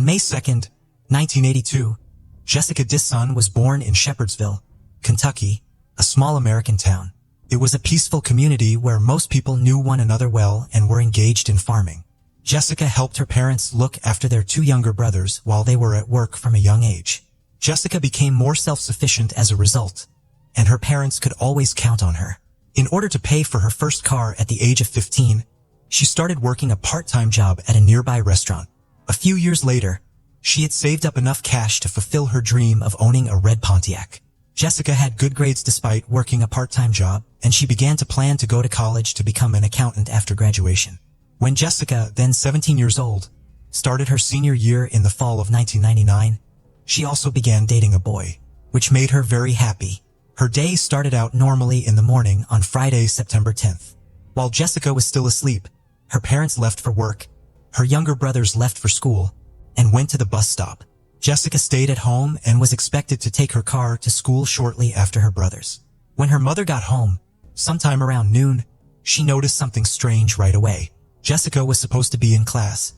On May 2nd, 1982, Jessica Disson was born in Shepherdsville, Kentucky, a small American town. It was a peaceful community where most people knew one another well and were engaged in farming. Jessica helped her parents look after their two younger brothers while they were at work from a young age. Jessica became more self-sufficient as a result, and her parents could always count on her. In order to pay for her first car at the age of 15, she started working a part-time job at a nearby restaurant. A few years later, she had saved up enough cash to fulfill her dream of owning a red Pontiac. Jessica had good grades despite working a part-time job, and she began to plan to go to college to become an accountant after graduation. When Jessica, then 17 years old, started her senior year in the fall of 1999, she also began dating a boy, which made her very happy. Her day started out normally in the morning on Friday, September 10th. While Jessica was still asleep, her parents left for work, her younger brothers left for school, and went to the bus stop. Jessica stayed at home and was expected to take her car to school shortly after her brothers. When her mother got home, sometime around noon, she noticed something strange right away. Jessica was supposed to be in class,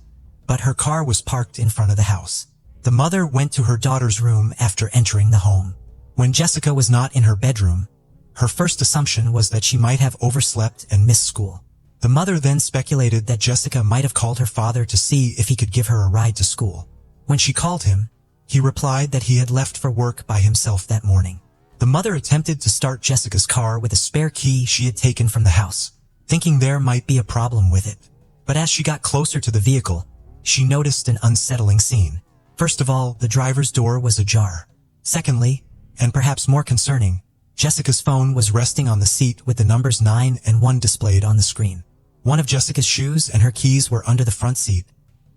but her car was parked in front of the house. The mother went to her daughter's room after entering the home. When Jessica was not in her bedroom, her first assumption was that she might have overslept and missed school. The mother then speculated that Jessica might have called her father to see if he could give her a ride to school. When she called him, he replied that he had left for work by himself that morning. The mother attempted to start Jessica's car with a spare key she had taken from the house, thinking there might be a problem with it. But as she got closer to the vehicle, she noticed an unsettling scene. First of all, the driver's door was ajar. Secondly, and perhaps more concerning, Jessica's phone was resting on the seat with the numbers 9 and 1 displayed on the screen. One of Jessica's shoes and her keys were under the front seat,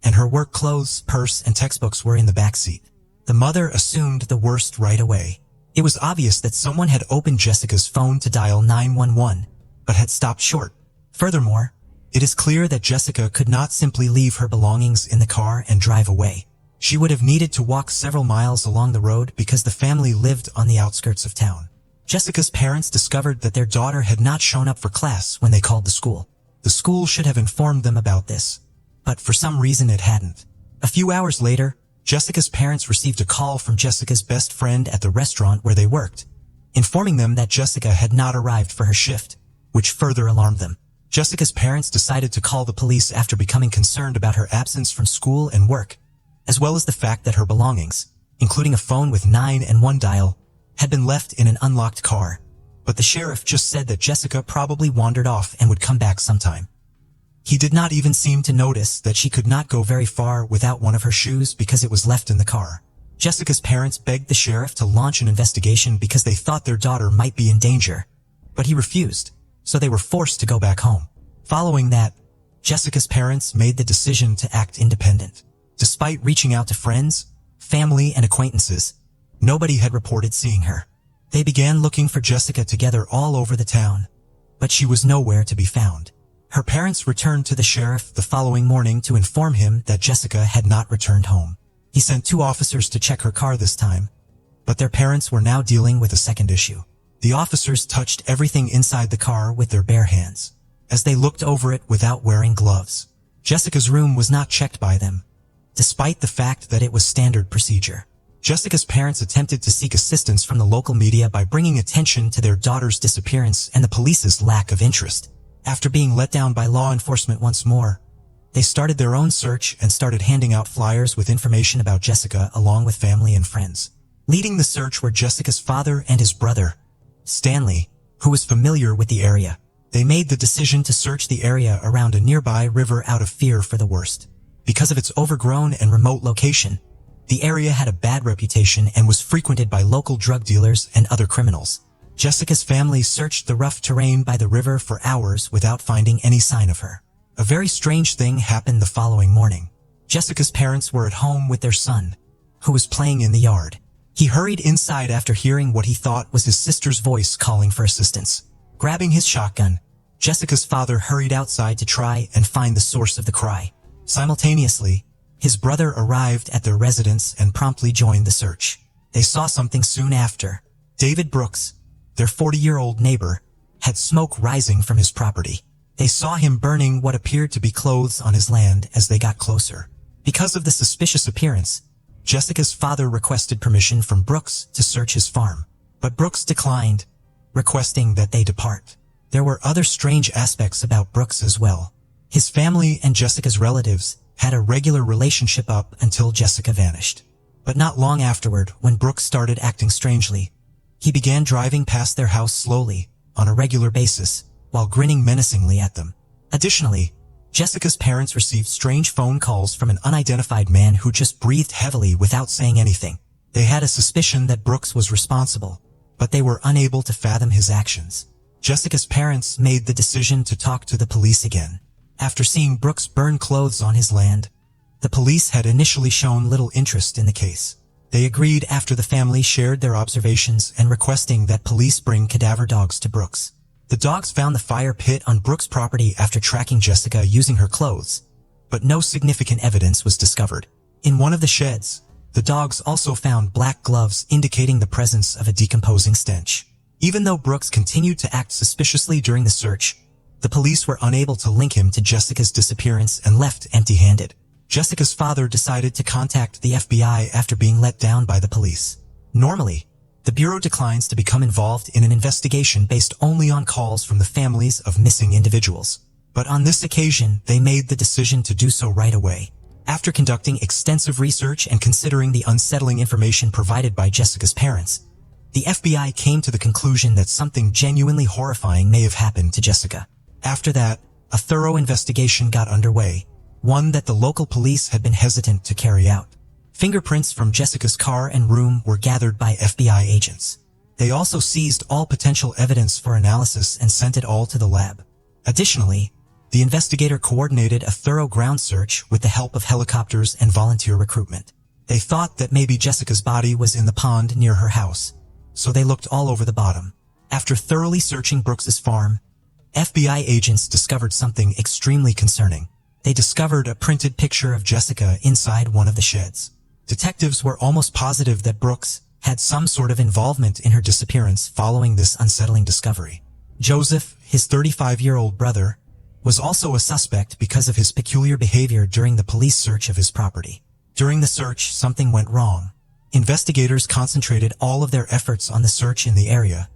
and her work clothes, purse, and textbooks were in the back seat. The mother assumed the worst right away. It was obvious that someone had opened Jessica's phone to dial 911, but had stopped short. Furthermore, it is clear that Jessica could not simply leave her belongings in the car and drive away. She would have needed to walk several miles along the road because the family lived on the outskirts of town. Jessica's parents discovered that their daughter had not shown up for class when they called the school. The school should have informed them about this, but for some reason it hadn't. A few hours later, Jessica's parents received a call from Jessica's best friend at the restaurant where they worked, informing them that Jessica had not arrived for her shift, which further alarmed them. Jessica's parents decided to call the police after becoming concerned about her absence from school and work, as well as the fact that her belongings, including a phone with 9 and 1 dial, had been left in an unlocked car. But the sheriff just said that Jessica probably wandered off and would come back sometime. He did not even seem to notice that she could not go very far without one of her shoes because it was left in the car. Jessica's parents begged the sheriff to launch an investigation because they thought their daughter might be in danger, but he refused, so they were forced to go back home. Following that, Jessica's parents made the decision to act independent. Despite reaching out to friends, family, and acquaintances, nobody had reported seeing her. They began looking for Jessica together all over the town, but she was nowhere to be found. Her parents returned to the sheriff the following morning to inform him that Jessica had not returned home. He sent 2 officers to check her car this time, but their parents were now dealing with a second issue. The officers touched everything inside the car with their bare hands, as they looked over it without wearing gloves. Jessica's room was not checked by them, despite the fact that it was standard procedure. Jessica's parents attempted to seek assistance from the local media by bringing attention to their daughter's disappearance and the police's lack of interest. After being let down by law enforcement once more, they started their own search and started handing out flyers with information about Jessica along with family and friends. Leading the search were Jessica's father and his brother, Stanley, who was familiar with the area. They made the decision to search the area around a nearby river out of fear for the worst. Because of its overgrown and remote location, the area had a bad reputation and was frequented by local drug dealers and other criminals. Jessica's family searched the rough terrain by the river for hours without finding any sign of her. A very strange thing happened the following morning. Jessica's parents were at home with their son, who was playing in the yard. He hurried inside after hearing what he thought was his sister's voice calling for assistance. Grabbing his shotgun, Jessica's father hurried outside to try and find the source of the cry. Simultaneously, his brother arrived at their residence and promptly joined the search. They saw something soon after. David Brooks, their 40-year-old neighbor, had smoke rising from his property. They saw him burning what appeared to be clothes on his land as they got closer. Because of the suspicious appearance, Jessica's father requested permission from Brooks to search his farm, but Brooks declined, requesting that they depart. There were other strange aspects about Brooks as well. His family and Jessica's relatives had a regular relationship up until Jessica vanished. But not long afterward, when Brooks started acting strangely, he began driving past their house slowly, on a regular basis, while grinning menacingly at them. Additionally, Jessica's parents received strange phone calls from an unidentified man who just breathed heavily without saying anything. They had a suspicion that Brooks was responsible, but they were unable to fathom his actions. Jessica's parents made the decision to talk to the police again. After seeing Brooks burn clothes on his land, the police had initially shown little interest in the case. They agreed after the family shared their observations and requesting that police bring cadaver dogs to Brooks. The dogs found the fire pit on Brooks' property after tracking Jessica using her clothes, but no significant evidence was discovered. In one of the sheds, the dogs also found black gloves indicating the presence of a decomposing stench. Even though Brooks continued to act suspiciously during the search, the police were unable to link him to Jessica's disappearance and left empty-handed. Jessica's father decided to contact the FBI after being let down by the police. Normally, the Bureau declines to become involved in an investigation based only on calls from the families of missing individuals. But on this occasion, they made the decision to do so right away. After conducting extensive research and considering the unsettling information provided by Jessica's parents, the FBI came to the conclusion that something genuinely horrifying may have happened to Jessica. After that, a thorough investigation got underway, one that the local police had been hesitant to carry out. Fingerprints from Jessica's car and room were gathered by FBI agents. They also seized all potential evidence for analysis and sent it all to the lab. Additionally, the investigator coordinated a thorough ground search with the help of helicopters and volunteer recruitment. They thought that maybe Jessica's body was in the pond near her house, so they looked all over the bottom. After thoroughly searching Brooks's farm, FBI agents discovered something extremely concerning. They discovered a printed picture of Jessica inside one of the sheds. Detectives were almost positive that Brooks had some sort of involvement in her disappearance following this unsettling discovery. Joseph, his 35-year-old brother, was also a suspect because of his peculiar behavior during the police search of his property. During the search, something went wrong. Investigators concentrated all of their efforts on the search in the area,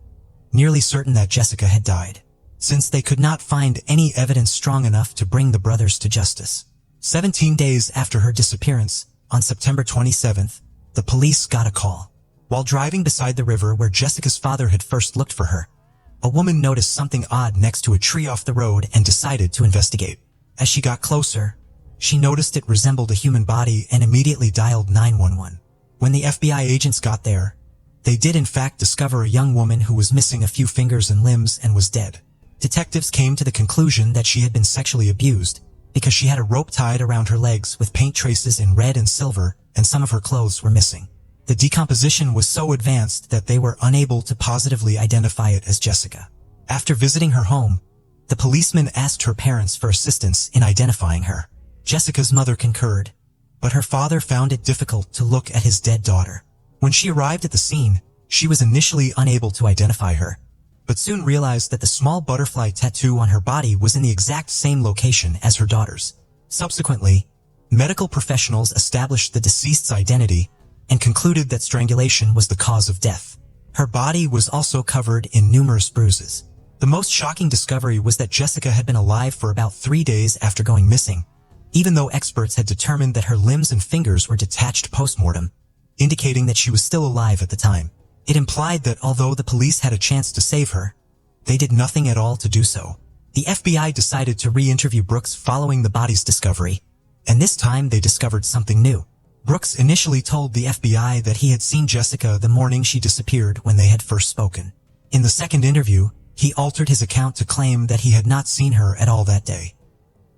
nearly certain that Jessica had died, since they could not find any evidence strong enough to bring the brothers to justice. 17 days after her disappearance, on September 27th, the police got a call. While driving beside the river where Jessica's father had first looked for her, a woman noticed something odd next to a tree off the road and decided to investigate. As she got closer, she noticed it resembled a human body and immediately dialed 911. When the FBI agents got there, they did in fact discover a young woman who was missing a few fingers and limbs and was dead. Detectives came to the conclusion that she had been sexually abused because she had a rope tied around her legs with paint traces in red and silver, and some of her clothes were missing. The decomposition was so advanced that they were unable to positively identify it as Jessica. After visiting her home, the policeman asked her parents for assistance in identifying her. Jessica's mother concurred, but her father found it difficult to look at his dead daughter. When she arrived at the scene, she was initially unable to identify her, but soon realized that the small butterfly tattoo on her body was in the exact same location as her daughter's. Subsequently, medical professionals established the deceased's identity and concluded that strangulation was the cause of death. Her body was also covered in numerous bruises. The most shocking discovery was that Jessica had been alive for about 3 days after going missing, even though experts had determined that her limbs and fingers were detached post-mortem, indicating that she was still alive at the time. It implied that although the police had a chance to save her, they did nothing at all to do so. The FBI decided to re-interview Brooks following the body's discovery, and this time they discovered something new. Brooks initially told the FBI that he had seen Jessica the morning she disappeared when they had first spoken. In the second interview, he altered his account to claim that he had not seen her at all that day.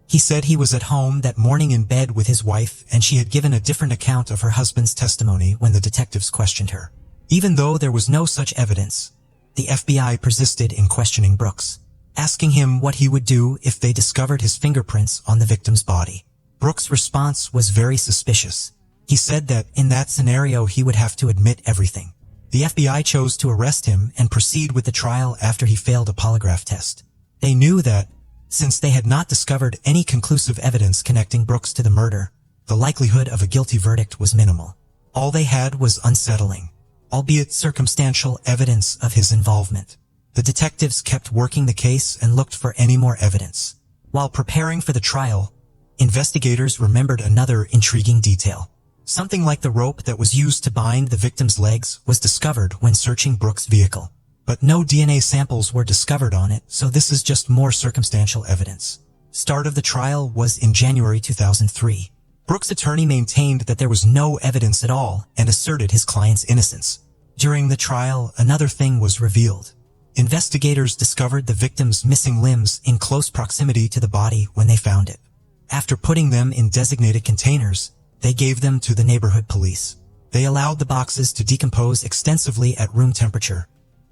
He said he was at home that morning in bed with his wife, and she had given a different account of her husband's testimony when the detectives questioned her. Even though there was no such evidence, the FBI persisted in questioning Brooks, asking him what he would do if they discovered his fingerprints on the victim's body. Brooks' response was very suspicious. He said that in that scenario he would have to admit everything. The FBI chose to arrest him and proceed with the trial after he failed a polygraph test. They knew that, since they had not discovered any conclusive evidence connecting Brooks to the murder, the likelihood of a guilty verdict was minimal. All they had was unsettling, albeit circumstantial evidence of his involvement. The detectives kept working the case and looked for any more evidence. While preparing for the trial, investigators remembered another intriguing detail. Something like the rope that was used to bind the victim's legs was discovered when searching Brooks' vehicle. But no DNA samples were discovered on it, so this is just more circumstantial evidence. Start of the trial was in January 2003. Brooks' attorney maintained that there was no evidence at all and asserted his client's innocence. During the trial, another thing was revealed. Investigators discovered the victim's missing limbs in close proximity to the body when they found it. After putting them in designated containers, they gave them to the neighborhood police. They allowed the boxes to decompose extensively at room temperature,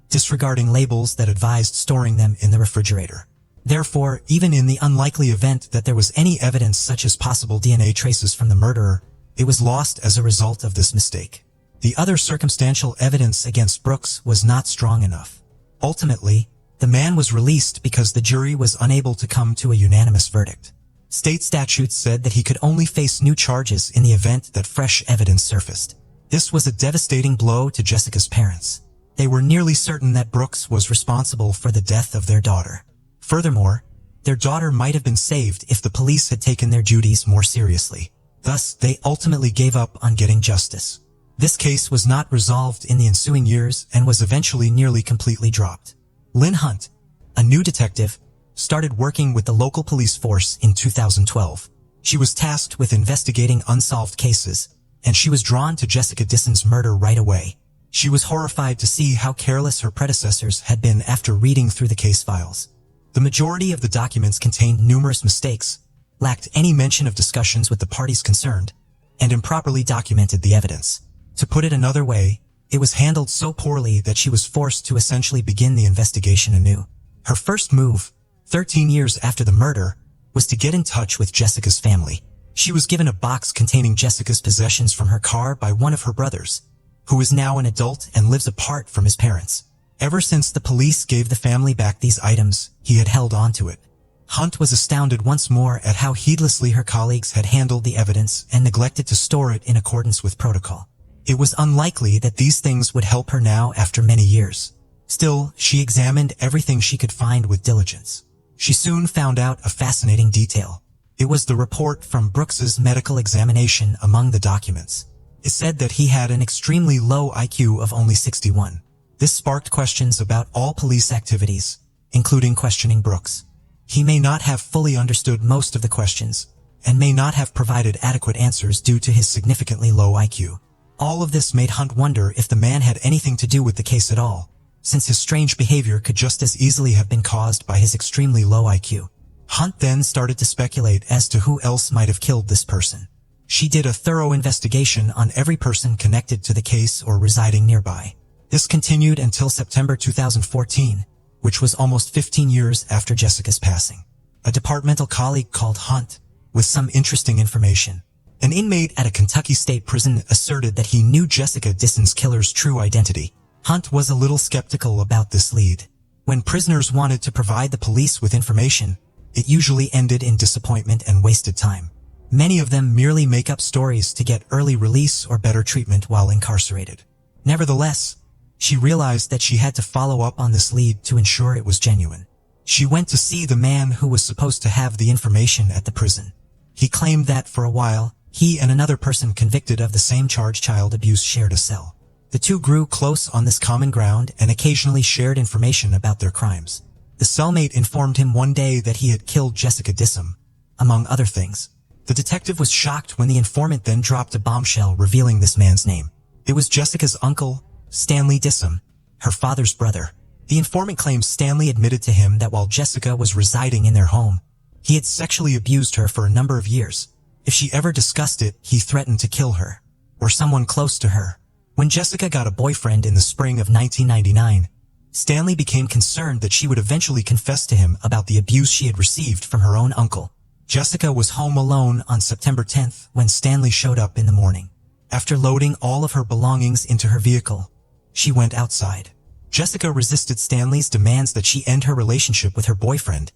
disregarding labels that advised storing them in the refrigerator. Therefore, even in the unlikely event that there was any evidence such as possible DNA traces from the murderer, it was lost as a result of this mistake. The other circumstantial evidence against Brooks was not strong enough. Ultimately, the man was released because the jury was unable to come to a unanimous verdict. State statutes said that he could only face new charges in the event that fresh evidence surfaced. This was a devastating blow to Jessica's parents. They were nearly certain that Brooks was responsible for the death of their daughter. Furthermore, their daughter might have been saved if the police had taken their duties more seriously. Thus, they ultimately gave up on getting justice. This case was not resolved in the ensuing years and was eventually nearly completely dropped. Lynn Hunt, a new detective, started working with the local police force in 2012. She was tasked with investigating unsolved cases, and she was drawn to Jessica Disson's murder right away. She was horrified to see how careless her predecessors had been after reading through the case files. The majority of the documents contained numerous mistakes, lacked any mention of discussions with the parties concerned, and improperly documented the evidence. To put it another way, it was handled so poorly that she was forced to essentially begin the investigation anew. Her first move, 13 years after the murder, was to get in touch with Jessica's family. She was given a box containing Jessica's possessions from her car by one of her brothers, who is now an adult and lives apart from his parents. Ever since the police gave the family back these items, he had held on to it. Hunt was astounded once more at how heedlessly her colleagues had handled the evidence and neglected to store it in accordance with protocol. It was unlikely that these things would help her now after many years. Still, she examined everything she could find with diligence. She soon found out a fascinating detail. It was the report from Brooks's medical examination among the documents. It said that he had an extremely low IQ of only 61. This sparked questions about all police activities, including questioning Brooks. He may not have fully understood most of the questions, and may not have provided adequate answers due to his significantly low IQ. All of this made Hunt wonder if the man had anything to do with the case at all, since his strange behavior could just as easily have been caused by his extremely low IQ. Hunt then started to speculate as to who else might have killed this person. She did a thorough investigation on every person connected to the case or residing nearby. This continued until September 2014, which was almost 15 years after Jessica's passing. A departmental colleague called Hunt with some interesting information. An inmate at a Kentucky state prison asserted that he knew Jessica Disson's killer's true identity. Hunt was a little skeptical about this lead. When prisoners wanted to provide the police with information, it usually ended in disappointment and wasted time. Many of them merely make up stories to get early release or better treatment while incarcerated. Nevertheless, she realized that she had to follow up on this lead to ensure it was genuine. She went to see the man who was supposed to have the information at the prison. He claimed that for a while, he and another person convicted of the same charge child abuse shared a cell. The two grew close on this common ground and occasionally shared information about their crimes. The cellmate informed him one day that he had killed Jessica Disson, among other things. The detective was shocked when the informant then dropped a bombshell revealing this man's name. It was Jessica's uncle, Stanley Disson, her father's brother. The informant claims Stanley admitted to him that while Jessica was residing in their home, he had sexually abused her for a number of years. If she ever discussed it, he threatened to kill her, or someone close to her. When Jessica got a boyfriend in the spring of 1999, Stanley became concerned that she would eventually confess to him about the abuse she had received from her own uncle. Jessica was home alone on September 10th when Stanley showed up in the morning. After loading all of her belongings into her vehicle, she went outside. Jessica resisted Stanley's demands that she end her relationship with her boyfriend,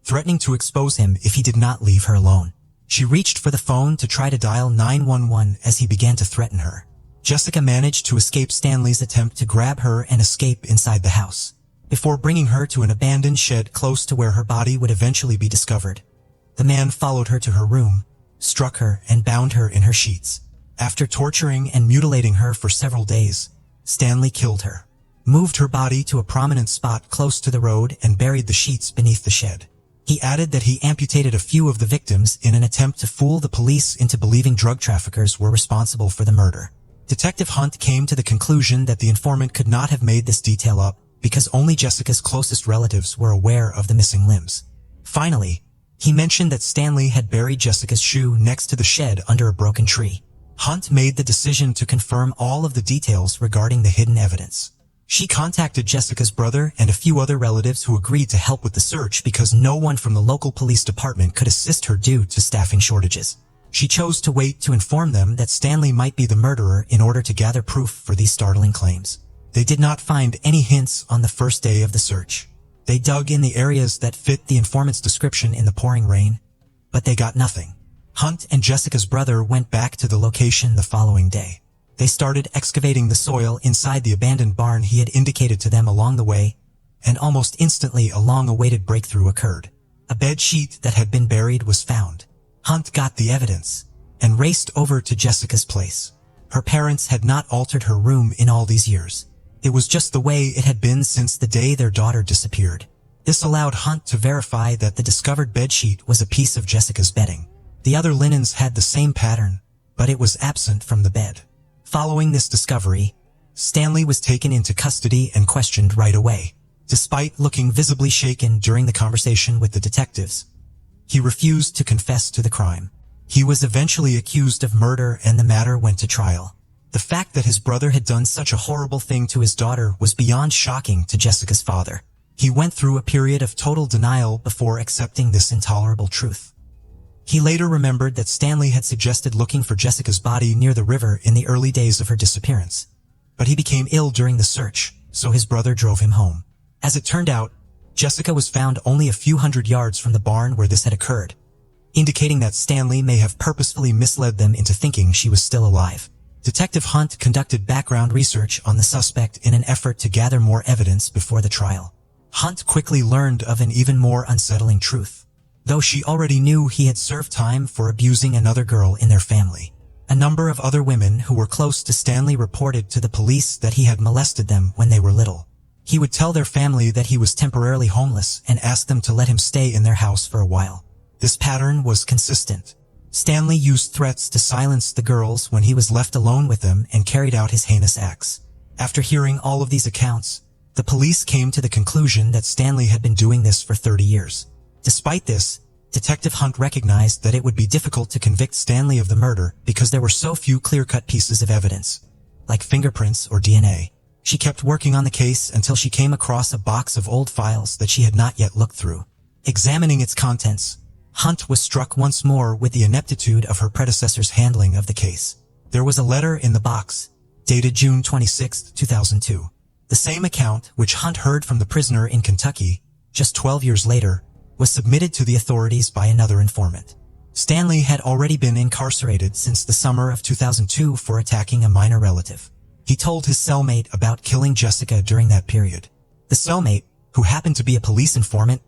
threatening to expose him if he did not leave her alone. She reached for the phone to try to dial 911 as he began to threaten her. Jessica managed to escape Stanley's attempt to grab her and escape inside the house, before bringing her to an abandoned shed close to where her body would eventually be discovered. The man followed her to her room, struck her, and bound her in her sheets. After torturing and mutilating her for several days, Stanley killed her, moved her body to a prominent spot close to the road, and buried the sheets beneath the shed. He added that he amputated a few of the victims in an attempt to fool the police into believing drug traffickers were responsible for the murder. Detective Hunt came to the conclusion that the informant could not have made this detail up because only Jessica's closest relatives were aware of the missing limbs. Finally, he mentioned that Stanley had buried Jessica's shoe next to the shed under a broken tree. Hunt made the decision to confirm all of the details regarding the hidden evidence. She contacted Jessica's brother and a few other relatives who agreed to help with the search because no one from the local police department could assist her due to staffing shortages. She chose to wait to inform them that Stanley might be the murderer in order to gather proof for these startling claims. They did not find any hints on the first day of the search. They dug in the areas that fit the informant's description in the pouring rain, but they got nothing. Hunt and Jessica's brother went back to the location the following day. They started excavating the soil inside the abandoned barn he had indicated to them along the way, and almost instantly a long-awaited breakthrough occurred. A bed sheet that had been buried was found. Hunt got the evidence and raced over to Jessica's place. Her parents had not altered her room in all these years. It was just the way it had been since the day their daughter disappeared. This allowed Hunt to verify that the discovered bedsheet was a piece of Jessica's bedding. The other linens had the same pattern, but it was absent from the bed. Following this discovery, Stanley was taken into custody and questioned right away. Despite looking visibly shaken during the conversation with the detectives, he refused to confess to the crime. He was eventually accused of murder and the matter went to trial. The fact that his brother had done such a horrible thing to his daughter was beyond shocking to Jessica's father. He went through a period of total denial before accepting this intolerable truth. He later remembered that Stanley had suggested looking for Jessica's body near the river in the early days of her disappearance. But he became ill during the search, so his brother drove him home. As it turned out, Jessica was found only a few hundred yards from the barn where this had occurred, indicating that Stanley may have purposefully misled them into thinking she was still alive. Detective Hunt conducted background research on the suspect in an effort to gather more evidence before the trial. Hunt quickly learned of an even more unsettling truth. Though she already knew he had served time for abusing another girl in their family, a number of other women who were close to Stanley reported to the police that he had molested them when they were little. He would tell their family that he was temporarily homeless and ask them to let him stay in their house for a while. This pattern was consistent. Stanley used threats to silence the girls when he was left alone with them and carried out his heinous acts. After hearing all of these accounts, the police came to the conclusion that Stanley had been doing this for 30 years. Despite this, Detective Hunt recognized that it would be difficult to convict Stanley of the murder because there were so few clear-cut pieces of evidence, like fingerprints or DNA. She kept working on the case until she came across a box of old files that she had not yet looked through. Examining its contents, Hunt was struck once more with the ineptitude of her predecessor's handling of the case. There was a letter in the box, dated June 26, 2002. The same account which Hunt heard from the prisoner in Kentucky, just 12 years later, was submitted to the authorities by another informant. Stanley had already been incarcerated since the summer of 2002 for attacking a minor relative. He told his cellmate about killing Jessica during that period. The cellmate, who happened to be a police informant,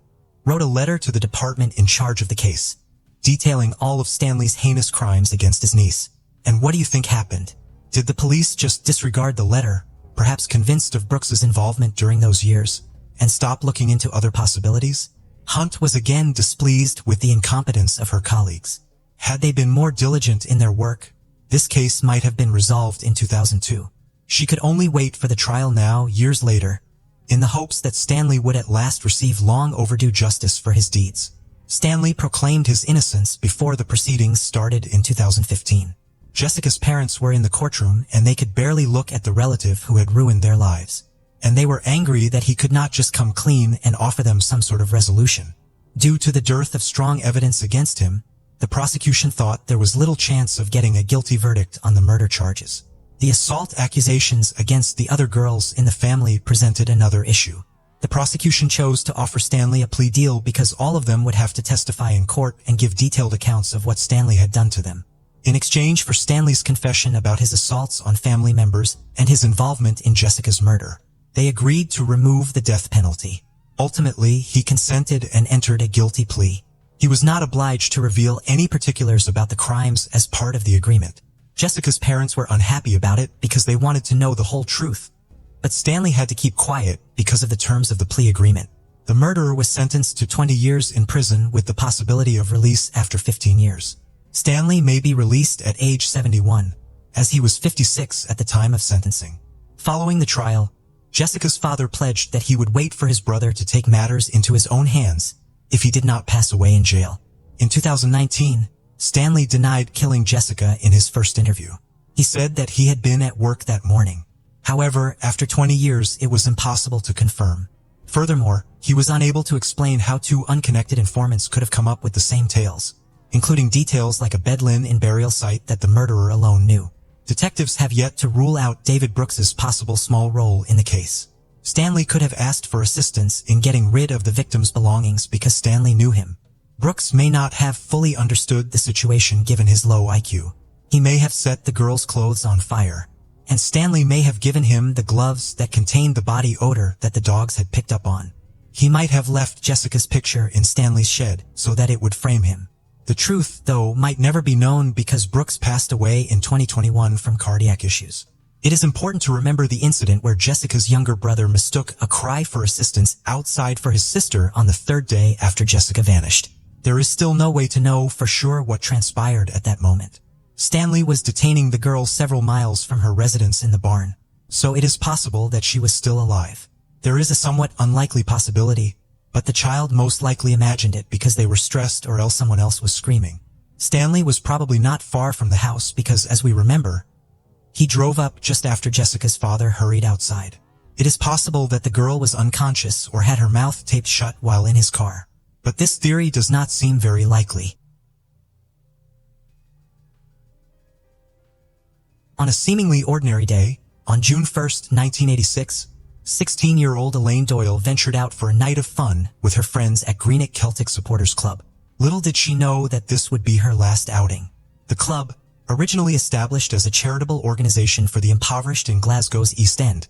wrote a letter to the department in charge of the case, detailing all of Stanley's heinous crimes against his niece. And what do you think happened? Did the police just disregard the letter, perhaps convinced of Brooks's involvement during those years, and stop looking into other possibilities? Hunt was again displeased with the incompetence of her colleagues. Had they been more diligent in their work, this case might have been resolved in 2002. She could only wait for the trial now, years later, in the hopes that Stanley would at last receive long overdue justice for his deeds. Stanley proclaimed his innocence before the proceedings started in 2015. Jessica's parents were in the courtroom and they could barely look at the relative who had ruined their lives. And they were angry that he could not just come clean and offer them some sort of resolution. Due to the dearth of strong evidence against him, the prosecution thought there was little chance of getting a guilty verdict on the murder charges. The assault accusations against the other girls in the family presented another issue. The prosecution chose to offer Stanley a plea deal because all of them would have to testify in court and give detailed accounts of what Stanley had done to them. In exchange for Stanley's confession about his assaults on family members and his involvement in Jessica's murder, they agreed to remove the death penalty. Ultimately, he consented and entered a guilty plea. He was not obliged to reveal any particulars about the crimes as part of the agreement. Jessica's parents were unhappy about it because they wanted to know the whole truth. But Stanley had to keep quiet because of the terms of the plea agreement. The murderer was sentenced to 20 years in prison with the possibility of release after 15 years. Stanley may be released at age 71, as he was 56 at the time of sentencing. Following the trial, Jessica's father pledged that he would wait for his brother to take matters into his own hands if he did not pass away in jail. In 2019, Stanley denied killing Jessica in his first interview. He said that he had been at work that morning. However, after 20 years, it was impossible to confirm. Furthermore, he was unable to explain how two unconnected informants could have come up with the same tales, including details like a bed-lin in burial site that the murderer alone knew. Detectives have yet to rule out David Brooks's possible small role in the case. Stanley could have asked for assistance in getting rid of the victim's belongings because Stanley knew him. Brooks may not have fully understood the situation given his low IQ. He may have set the girl's clothes on fire, and Stanley may have given him the gloves that contained the body odor that the dogs had picked up on. He might have left Jessica's picture in Stanley's shed so that it would frame him. The truth, though, might never be known because Brooks passed away in 2021 from cardiac issues. It is important to remember the incident where Jessica's younger brother mistook a cry for assistance outside for his sister on the third day after Jessica vanished. There is still no way to know for sure what transpired at that moment. Stanley was detaining the girl several miles from her residence in the barn, so it is possible that she was still alive. There is a somewhat unlikely possibility, but the child most likely imagined it because they were stressed or else someone else was screaming. Stanley was probably not far from the house because, as we remember, he drove up just after Jessica's father hurried outside. It is possible that the girl was unconscious or had her mouth taped shut while in his car, but this theory does not seem very likely. On a seemingly ordinary day, on June 1, 1986, 16-year-old Elaine Doyle ventured out for a night of fun with her friends at Greenock Celtic Supporters Club. Little did she know that this would be her last outing. The club, originally established as a charitable organization for the impoverished in Glasgow's East End,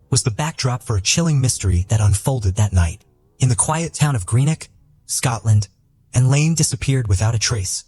was the backdrop for a chilling mystery that unfolded that night. In the quiet town of Greenock, Scotland, Elaine disappeared without a trace,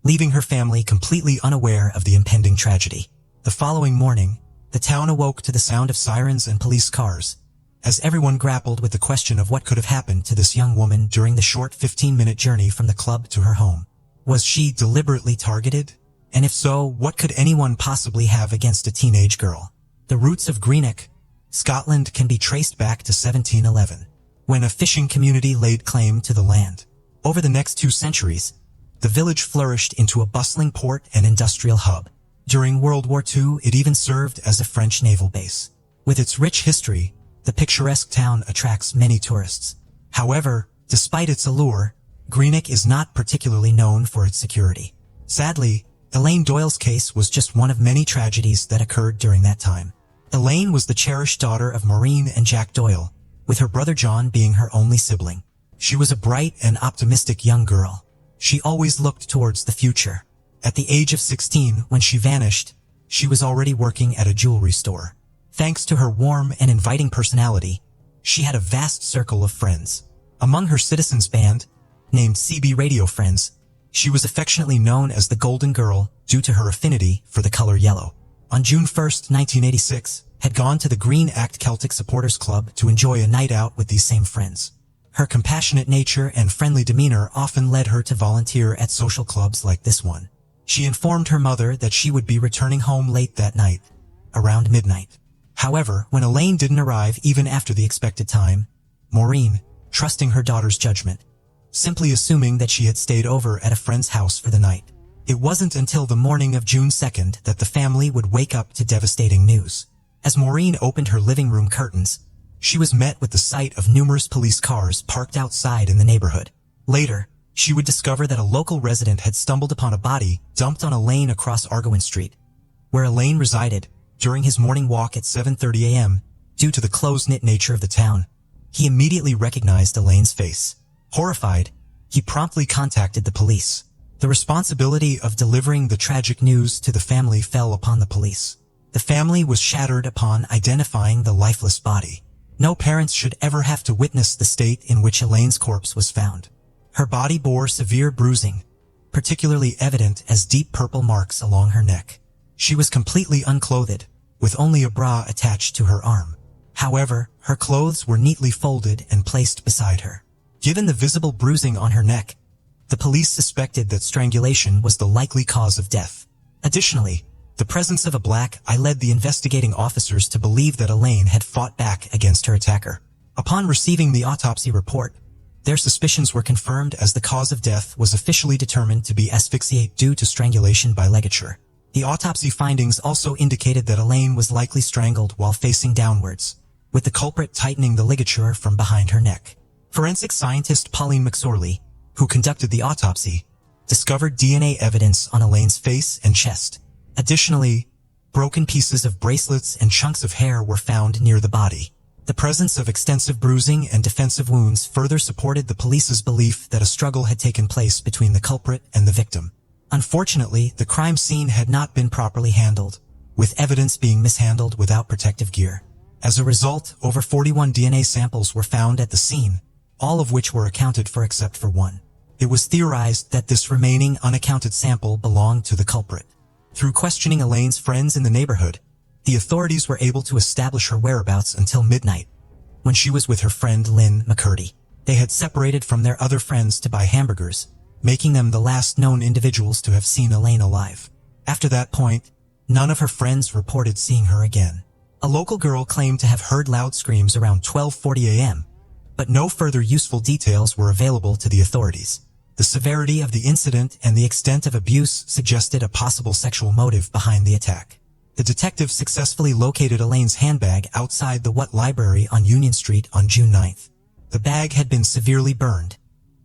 leaving her family completely unaware of the impending tragedy. The following morning, the town awoke to the sound of sirens and police cars, as everyone grappled with the question of what could have happened to this young woman during the short 15-minute journey from the club to her home. Was she deliberately targeted? And if so, what could anyone possibly have against a teenage girl? The roots of Greenock, Scotland can be traced back to 1711, when a fishing community laid claim to the land. Over the next 2 centuries, the village flourished into a bustling port and industrial hub. During World War II, it even served as a French naval base. With its rich history, the picturesque town attracts many tourists. However, despite its allure, Greenock is not particularly known for its security. Sadly, Elaine Doyle's case was just one of many tragedies that occurred during that time. Elaine was the cherished daughter of Maureen and Jack Doyle, with her brother John being her only sibling. She was a bright and optimistic young girl. She always looked towards the future. At the age of 16, when she vanished, she was already working at a jewelry store. Thanks to her warm and inviting personality, she had a vast circle of friends. Among her citizens band, named CB Radio Friends, she was affectionately known as the Golden Girl due to her affinity for the color yellow. On June 1, 1986, had gone to the Green Act Celtic Supporters Club to enjoy a night out with these same friends. Her compassionate nature and friendly demeanor often led her to volunteer at social clubs like this one. She informed her mother that she would be returning home late that night, around midnight. However, when Elaine didn't arrive even after the expected time, Maureen, trusting her daughter's judgment, simply assuming that she had stayed over at a friend's house for the night. It wasn't until the morning of June 2nd that the family would wake up to devastating news. As Maureen opened her living room curtains, she was met with the sight of numerous police cars parked outside in the neighborhood. Later, she would discover that a local resident had stumbled upon a body dumped on a lane across Arguin Street, where Elaine resided, during his morning walk at 7:30 a.m., due to the close-knit nature of the town. He immediately recognized Elaine's face. Horrified, he promptly contacted the police. The responsibility of delivering the tragic news to the family fell upon the police. The family was shattered upon identifying the lifeless body. No parents should ever have to witness the state in which Elaine's corpse was found. Her body bore severe bruising, particularly evident as deep purple marks along her neck. She was completely unclothed, with only a bra attached to her arm. However, her clothes were neatly folded and placed beside her. Given the visible bruising on her neck, the police suspected that strangulation was the likely cause of death. Additionally, the presence of a black eye led the investigating officers to believe that Elaine had fought back against her attacker. Upon receiving the autopsy report, their suspicions were confirmed as the cause of death was officially determined to be asphyxiate due to strangulation by ligature. The autopsy findings also indicated that Elaine was likely strangled while facing downwards, with the culprit tightening the ligature from behind her neck. Forensic scientist Pauline McSorley, who conducted the autopsy, discovered DNA evidence on Elaine's face and chest. Additionally, broken pieces of bracelets and chunks of hair were found near the body. The presence of extensive bruising and defensive wounds further supported the police's belief that a struggle had taken place between the culprit and the victim. Unfortunately, the crime scene had not been properly handled, with evidence being mishandled without protective gear. As a result, over 41 DNA samples were found at the scene, all of which were accounted for except for one. It was theorized that this remaining unaccounted sample belonged to the culprit. Through questioning Elaine's friends in the neighborhood, the authorities were able to establish her whereabouts until midnight, when she was with her friend Lynn McCurdy. They had separated from their other friends to buy hamburgers, making them the last known individuals to have seen Elaine alive. After that point, none of her friends reported seeing her again. A local girl claimed to have heard loud screams around 12:40 a.m., but no further useful details were available to the authorities. The severity of the incident and the extent of abuse suggested a possible sexual motive behind the attack. The detective successfully located Elaine's handbag outside the Watt Library on Union Street on June 9th. The bag had been severely burned,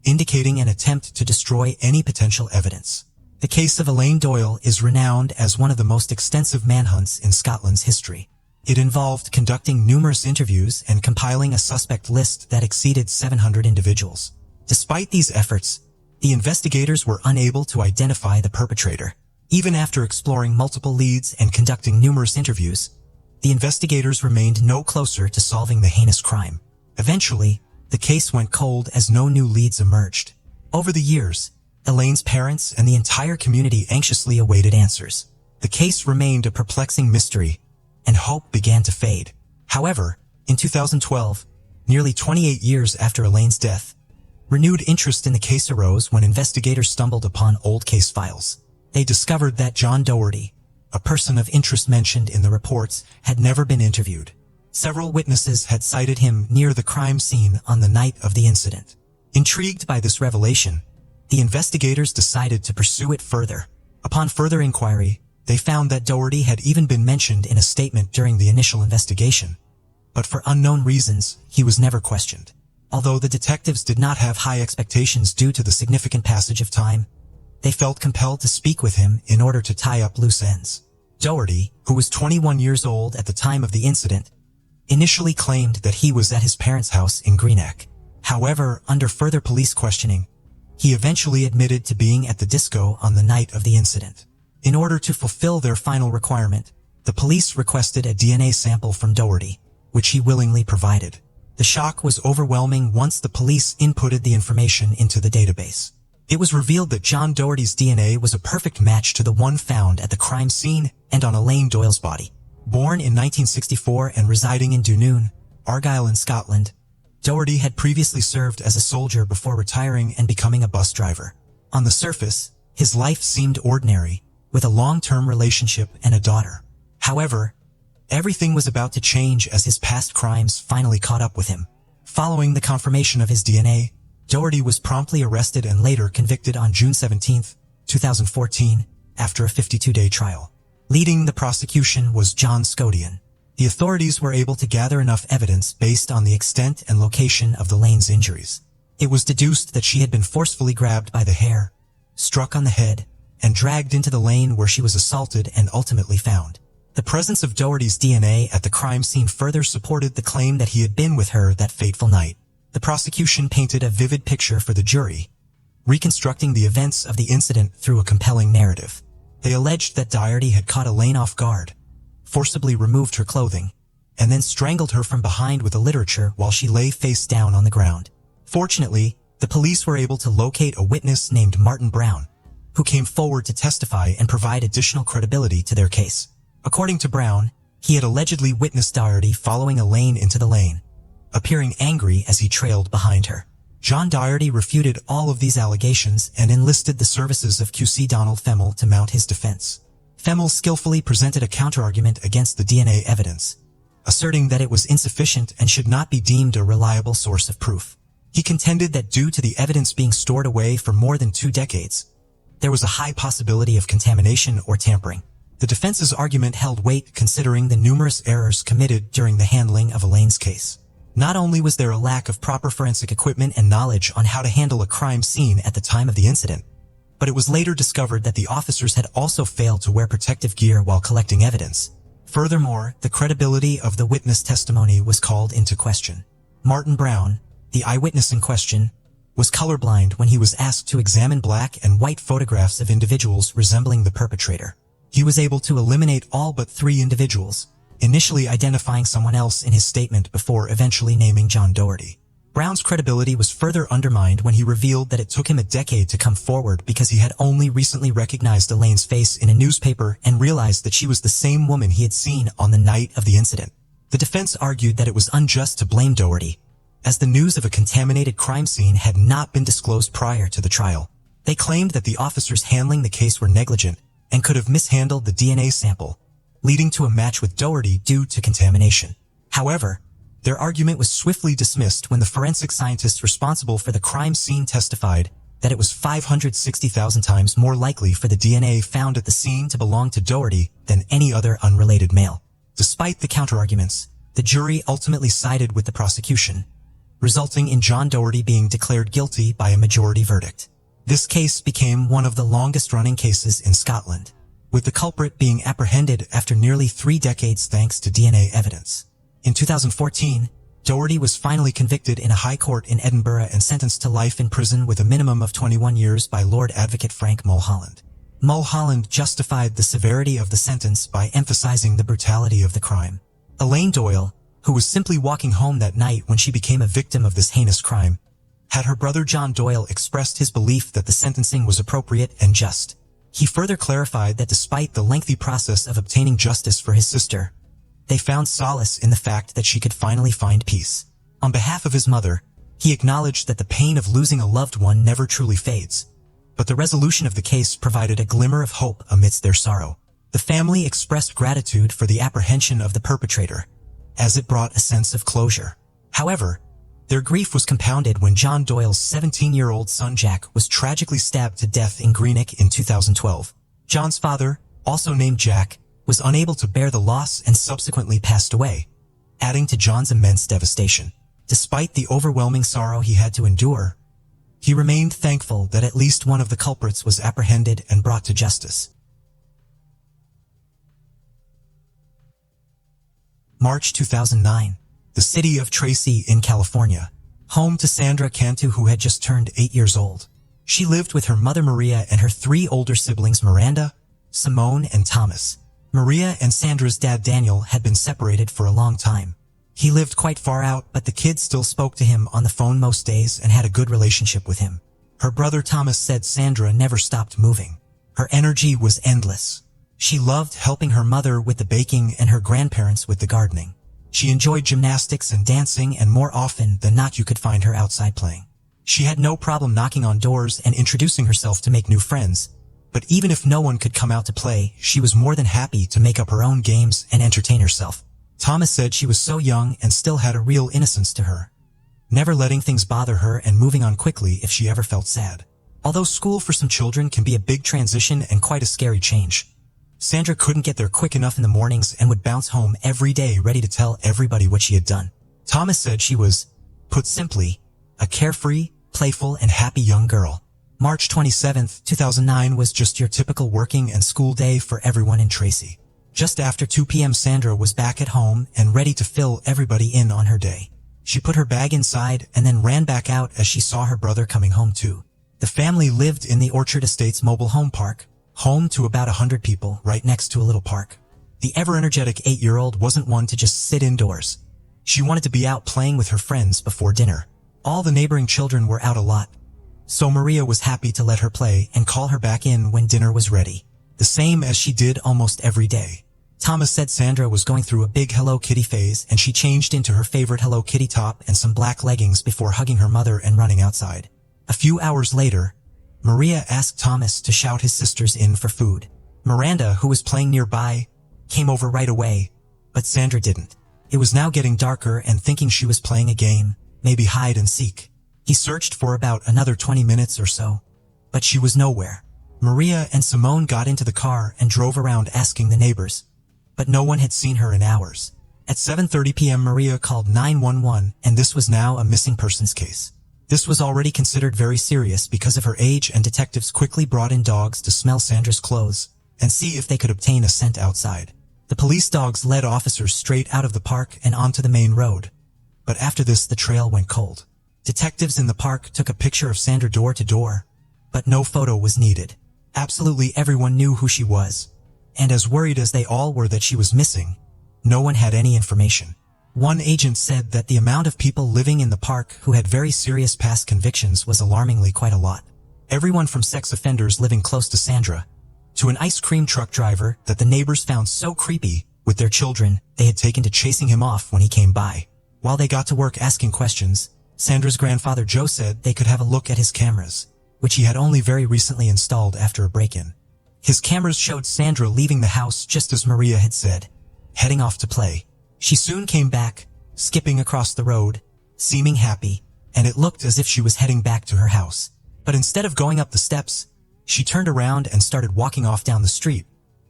indicating an attempt to destroy any potential evidence. The case of Elaine Doyle is renowned as one of the most extensive manhunts in Scotland's history. It involved conducting numerous interviews and compiling a suspect list that exceeded 700 individuals. Despite these efforts, the investigators were unable to identify the perpetrator. Even after exploring multiple leads and conducting numerous interviews, the investigators remained no closer to solving the heinous crime. Eventually, the case went cold as no new leads emerged. Over the years, Elaine's parents and the entire community anxiously awaited answers. The case remained a perplexing mystery, and hope began to fade. However, in 2012, nearly 28 years after Elaine's death, renewed interest in the case arose when investigators stumbled upon old case files. They discovered that John Doherty, a person of interest mentioned in the reports, had never been interviewed. Several witnesses had cited him near the crime scene on the night of the incident. Intrigued by this revelation, the investigators decided to pursue it further. Upon further inquiry, they found that Doherty had even been mentioned in a statement during the initial investigation, but for unknown reasons, he was never questioned. Although the detectives did not have high expectations due to the significant passage of time, they felt compelled to speak with him in order to tie up loose ends. Doherty, who was 21 years old at the time of the incident, initially claimed that he was at his parents' house in Greenock. However, under further police questioning, he eventually admitted to being at the disco on the night of the incident. In order to fulfill their final requirement, the police requested a DNA sample from Doherty, which he willingly provided. The shock was overwhelming once the police inputted the information into the database. It was revealed that John Doherty's DNA was a perfect match to the one found at the crime scene and on Elaine Doyle's body. Born in 1964 and residing in Dunoon, Argyll in Scotland, Doherty had previously served as a soldier before retiring and becoming a bus driver. On the surface, his life seemed ordinary, with a long-term relationship and a daughter. However, everything was about to change as his past crimes finally caught up with him. Following the confirmation of his DNA, Doherty was promptly arrested and later convicted on June 17, 2014, after a 52-day trial. Leading the prosecution was John Scodian. The authorities were able to gather enough evidence based on the extent and location of Elaine's injuries. It was deduced that she had been forcefully grabbed by the hair, struck on the head, and dragged into the lane where she was assaulted and ultimately found. The presence of Doherty's DNA at the crime scene further supported the claim that he had been with her that fateful night. The prosecution painted a vivid picture for the jury, reconstructing the events of the incident through a compelling narrative. They alleged that Doherty had caught Elaine off guard, forcibly removed her clothing, and then strangled her from behind with a ligature while she lay face down on the ground. Fortunately, the police were able to locate a witness named Martin Brown, who came forward to testify and provide additional credibility to their case. According to Brown, he had allegedly witnessed Doherty following Elaine into the lane, appearing angry as he trailed behind her. John Doherty refuted all of these allegations and enlisted the services of QC Donald Femmel to mount his defense. Femmel skillfully presented a counterargument against the DNA evidence, asserting that it was insufficient and should not be deemed a reliable source of proof. He contended that due to the evidence being stored away for more than 2 decades, there was a high possibility of contamination or tampering. The defense's argument held weight considering the numerous errors committed during the handling of Elaine's case. Not only was there a lack of proper forensic equipment and knowledge on how to handle a crime scene at the time of the incident, but it was later discovered that the officers had also failed to wear protective gear while collecting evidence. Furthermore, the credibility of the witness testimony was called into question. Martin Brown, the eyewitness in question, was colorblind when he was asked to examine black and white photographs of individuals resembling the perpetrator. He was able to eliminate all but 3 individuals, initially identifying someone else in his statement before eventually naming John Doherty. Brown's credibility was further undermined when he revealed that it took him a decade to come forward because he had only recently recognized Elaine's face in a newspaper and realized that she was the same woman he had seen on the night of the incident. The defense argued that it was unjust to blame Doherty, as the news of a contaminated crime scene had not been disclosed prior to the trial. They claimed that the officers handling the case were negligent and could have mishandled the DNA sample, leading to a match with Doherty due to contamination. However, their argument was swiftly dismissed when the forensic scientists responsible for the crime scene testified that it was 560,000 times more likely for the DNA found at the scene to belong to Doherty than any other unrelated male. Despite the counterarguments, the jury ultimately sided with the prosecution, resulting in John Doherty being declared guilty by a majority verdict. This case became one of the longest-running cases in Scotland, with the culprit being apprehended after nearly 3 decades thanks to DNA evidence. In 2014, Doherty was finally convicted in a high court in Edinburgh and sentenced to life in prison with a minimum of 21 years by Lord Advocate Frank Mulholland. Mulholland justified the severity of the sentence by emphasizing the brutality of the crime. Elaine Doyle, who was simply walking home that night when she became a victim of this heinous crime, had her brother John Doyle expressed his belief that the sentencing was appropriate and just. He further clarified that despite the lengthy process of obtaining justice for his sister, they found solace in the fact that she could finally find peace. On behalf of his mother, he acknowledged that the pain of losing a loved one never truly fades, but the resolution of the case provided a glimmer of hope amidst their sorrow. The family expressed gratitude for the apprehension of the perpetrator, as it brought a sense of closure. However, their grief was compounded when John Doyle's 17-year-old son Jack was tragically stabbed to death in Greenock in 2012. John's father, also named Jack, was unable to bear the loss and subsequently passed away, adding to John's immense devastation. Despite the overwhelming sorrow he had to endure, he remained thankful that at least one of the culprits was apprehended and brought to justice. March 2009. The city of Tracy in California, home to Sandra Cantu, who had just turned 8 years old. She lived with her mother Maria and her 3 older siblings Miranda, Simone, and Thomas. Maria and Sandra's dad Daniel had been separated for a long time. He lived quite far out, but the kids still spoke to him on the phone most days and had a good relationship with him. Her brother Thomas said Sandra never stopped moving. Her energy was endless. She loved helping her mother with the baking and her grandparents with the gardening. She enjoyed gymnastics and dancing, and more often than not you could find her outside playing. She had no problem knocking on doors and introducing herself to make new friends, but even if no one could come out to play, she was more than happy to make up her own games and entertain herself. Thomas said she was so young and still had a real innocence to her, never letting things bother her and moving on quickly if she ever felt sad. Although school for some children can be a big transition and quite a scary change, Sandra couldn't get there quick enough in the mornings and would bounce home every day ready to tell everybody what she had done. Thomas said she was, put simply, a carefree, playful, and happy young girl. March 27, 2009 was just your typical working and school day for everyone in Tracy. Just after 2 p.m. Sandra was back at home and ready to fill everybody in on her day. She put her bag inside and then ran back out as she saw her brother coming home too. The family lived in the Orchard Estates mobile home park, home to about 100 people right next to a little park. The ever-energetic 8-year-old wasn't one to just sit indoors. She wanted to be out playing with her friends before dinner. All the neighboring children were out a lot, so Maria was happy to let her play and call her back in when dinner was ready, the same as she did almost every day. Thomas said Sandra was going through a big Hello Kitty phase and she changed into her favorite Hello Kitty top and some black leggings before hugging her mother and running outside. A few hours later, Maria asked Thomas to shout his sisters in for food. Miranda, who was playing nearby, came over right away, but Sandra didn't. It was now getting darker and thinking she was playing a game, maybe hide and seek. He searched for about another 20 minutes or so, but she was nowhere. Maria and Simone got into the car and drove around asking the neighbors, but no one had seen her in hours. At 7:30 p.m. Maria called 911 and this was now a missing persons case. This was already considered very serious because of her age and detectives quickly brought in dogs to smell Sandra's clothes and see if they could obtain a scent outside. The police dogs led officers straight out of the park and onto the main road. But after this the trail went cold. Detectives in the park took a picture of Sandra door to door, but no photo was needed. Absolutely everyone knew who she was. And as worried as they all were that she was missing, no one had any information. One agent said that the amount of people living in the park who had very serious past convictions was alarmingly quite a lot. Everyone from sex offenders living close to Sandra, to an ice cream truck driver that the neighbors found so creepy with their children they had taken to chasing him off when he came by. While they got to work asking questions, Sandra's grandfather Joe said they could have a look at his cameras, which he had only very recently installed after a break-in. His cameras showed Sandra leaving the house just as Maria had said, heading off to play. She soon came back, skipping across the road, seeming happy, and it looked as if she was heading back to her house. But instead of going up the steps, she turned around and started walking off down the street,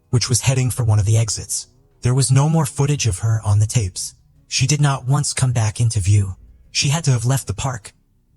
which was heading for one of the exits. There was no more footage of her on the tapes. She did not once come back into view. She had to have left the park,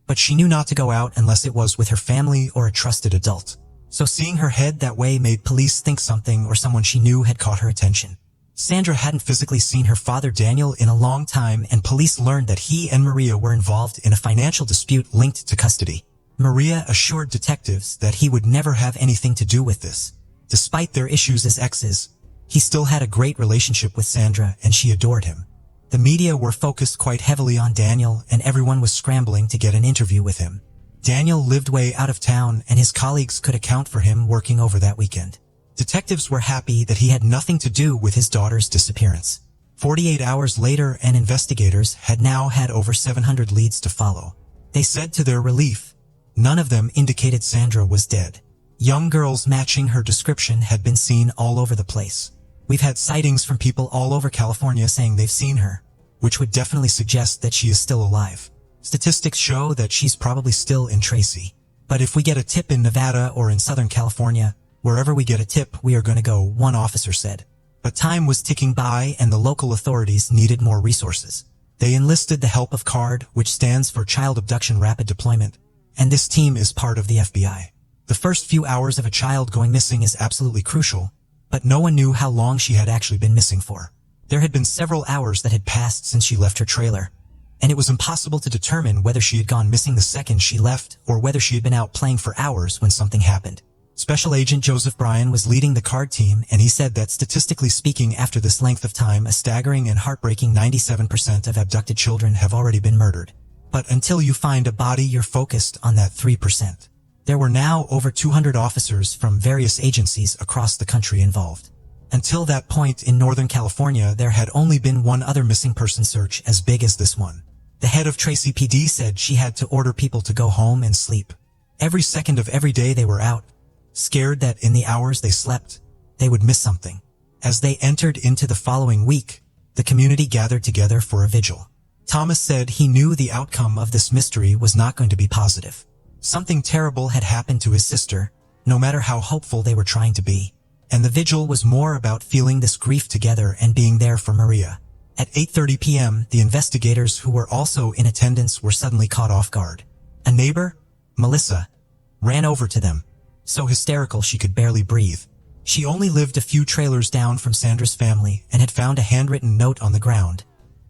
but she knew not to go out unless it was with her family or a trusted adult. So seeing her head that way made police think something or someone she knew had caught her attention. Sandra hadn't physically seen her father Daniel in a long time and police learned that he and Maria were involved in a financial dispute linked to custody. Maria assured detectives that he would never have anything to do with this. Despite their issues as exes, he still had a great relationship with Sandra and she adored him. The media were focused quite heavily on Daniel and everyone was scrambling to get an interview with him. Daniel lived way out of town and his colleagues could account for him working over that weekend. Detectives were happy that he had nothing to do with his daughter's disappearance. 48 hours later and investigators had now had over 700 leads to follow. They said to their relief, none of them indicated Sandra was dead. Young girls matching her description had been seen all over the place. We've had sightings from people all over California saying they've seen her, which would definitely suggest that she is still alive. Statistics show that she's probably still in Tracy. But if we get a tip in Nevada or in Southern California, wherever we get a tip, we are going to go, one officer said. But time was ticking by and the local authorities needed more resources. They enlisted the help of CARD, which stands for Child Abduction Rapid Deployment, and this team is part of the FBI. The first few hours of a child going missing is absolutely crucial, but no one knew how long she had actually been missing for. There had been several hours that had passed since she left her trailer, and it was impossible to determine whether she had gone missing the second she left or whether she had been out playing for hours when something happened. Special Agent Joseph Bryan was leading the CARD team and he said that statistically speaking after this length of time a staggering and heartbreaking 97% of abducted children have already been murdered. But until you find a body you're focused on that 3%. There were now over 200 officers from various agencies across the country involved. Until that point in Northern California there had only been one other missing person search as big as this one. The head of Tracy PD said she had to order people to go home and sleep. Every second of every day they were out, scared that in the hours they slept, they would miss something. As they entered into the following week, the community gathered together for a vigil. Thomas said he knew the outcome of this mystery was not going to be positive. Something terrible had happened to his sister, no matter how hopeful they were trying to be. And the vigil was more about feeling this grief together and being there for Maria. At 8:30 p.m., the investigators who were also in attendance were suddenly caught off guard. A neighbor, Melissa, ran over to them, so hysterical she could barely breathe. She only lived a few trailers down from Sandra's family and had found a handwritten note on the ground,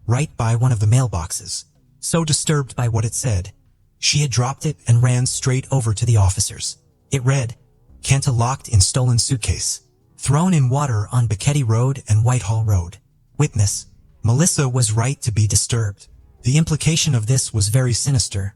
right by one of the mailboxes. So disturbed by what it said, she had dropped it and ran straight over to the officers. It read, "Kenta locked in stolen suitcase. Thrown in water on Bicketti Road and Whitehall Road. Witness, Melissa was right to be disturbed." The implication of this was very sinister,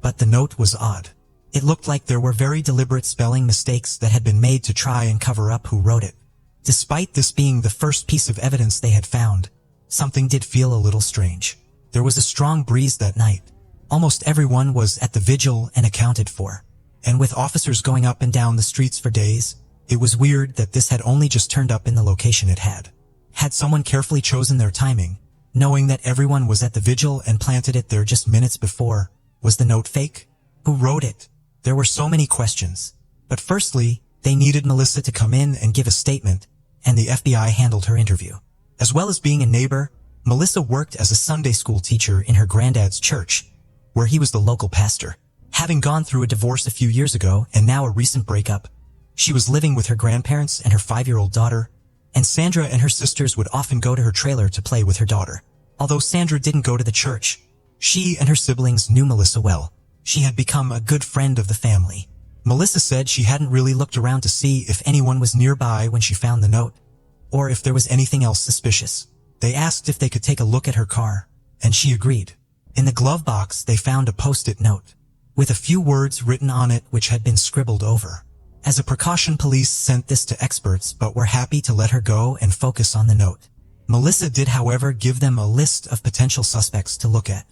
but the note was odd. It looked like there were very deliberate spelling mistakes that had been made to try and cover up who wrote it. Despite this being the first piece of evidence they had found, something did feel a little strange. There was a strong breeze that night. Almost everyone was at the vigil and accounted for. And with officers going up and down the streets for days, it was weird that this had only just turned up in the location it had. Had someone carefully chosen their timing, knowing that everyone was at the vigil and planted it there just minutes before? Was the note fake? Who wrote it? There were so many questions. But firstly, they needed Melissa to come in and give a statement, and the FBI handled her interview. As well as being a neighbor, Melissa worked as a Sunday school teacher in her granddad's church, where he was the local pastor. Having gone through a divorce a few years ago and now a recent breakup, she was living with her grandparents and her 5-year-old daughter, and Sandra and her sisters would often go to her trailer to play with her daughter. Although Sandra didn't go to the church, she and her siblings knew Melissa well. She had become a good friend of the family. Melissa said she hadn't really looked around to see if anyone was nearby when she found the note, or if there was anything else suspicious. They asked if they could take a look at her car, and she agreed. In the glove box, they found a post-it note, with a few words written on it which had been scribbled over. As a precaution, police sent this to experts but were happy to let her go and focus on the note. Melissa did, however, give them a list of potential suspects to look at.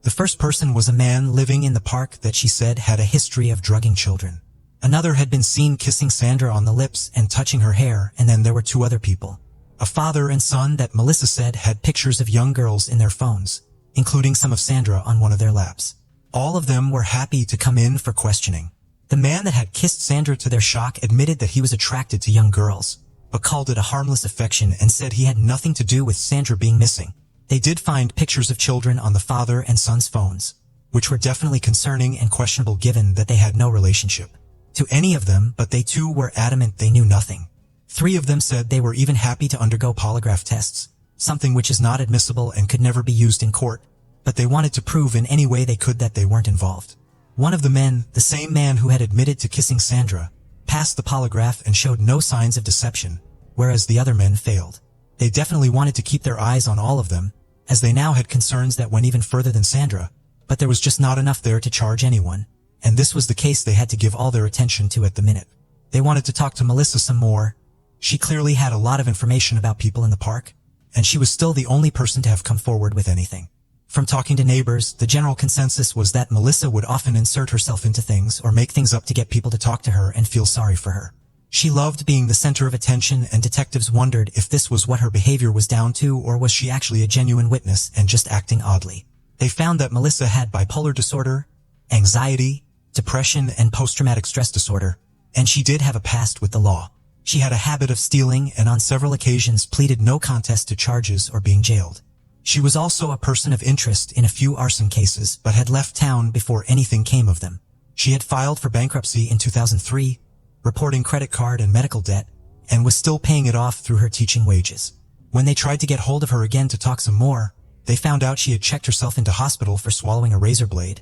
The first person was a man living in the park that she said had a history of drugging children. Another had been seen kissing Sandra on the lips and touching her hair, and then there were 2 other people. A father and son that Melissa said had pictures of young girls in their phones, including some of Sandra on one of their laps. All of them were happy to come in for questioning. The man that had kissed Sandra, to their shock, admitted that he was attracted to young girls, but called it a harmless affection and said he had nothing to do with Sandra being missing. They did find pictures of children on the father and son's phones, which were definitely concerning and questionable given that they had no relationship to any of them, but they too were adamant they knew nothing. 3 of them said they were even happy to undergo polygraph tests, something which is not admissible and could never be used in court, but they wanted to prove in any way they could that they weren't involved. One of the men, the same man who had admitted to kissing Sandra, passed the polygraph and showed no signs of deception, whereas the other men failed. They definitely wanted to keep their eyes on all of them, as they now had concerns that went even further than Sandra, but there was just not enough there to charge anyone, and this was the case they had to give all their attention to at the minute. They wanted to talk to Melissa some more. She clearly had a lot of information about people in the park, and she was still the only person to have come forward with anything. From talking to neighbors, the general consensus was that Melissa would often insert herself into things or make things up to get people to talk to her and feel sorry for her. She loved being the center of attention, and detectives wondered if this was what her behavior was down to, or was she actually a genuine witness and just acting oddly. They found that Melissa had bipolar disorder, anxiety, depression, and post-traumatic stress disorder, and she did have a past with the law. She had a habit of stealing and on several occasions pleaded no contest to charges or being jailed. She was also a person of interest in a few arson cases but had left town before anything came of them. She had filed for bankruptcy in 2003, reporting credit card and medical debt, and was still paying it off through her teaching wages. When they tried to get hold of her again to talk some more, they found out she had checked herself into hospital for swallowing a razor blade,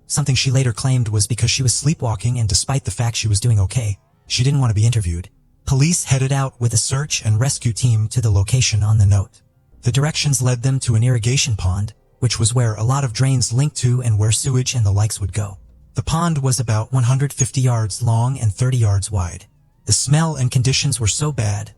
something she later claimed was because she was sleepwalking, and despite the fact she was doing okay, she didn't want to be interviewed. Police headed out with a search and rescue team to the location on the note. The directions led them to an irrigation pond, which was where a lot of drains linked to and where sewage and the likes would go. The pond was about 150 yards long and 30 yards wide. The smell and conditions were so bad,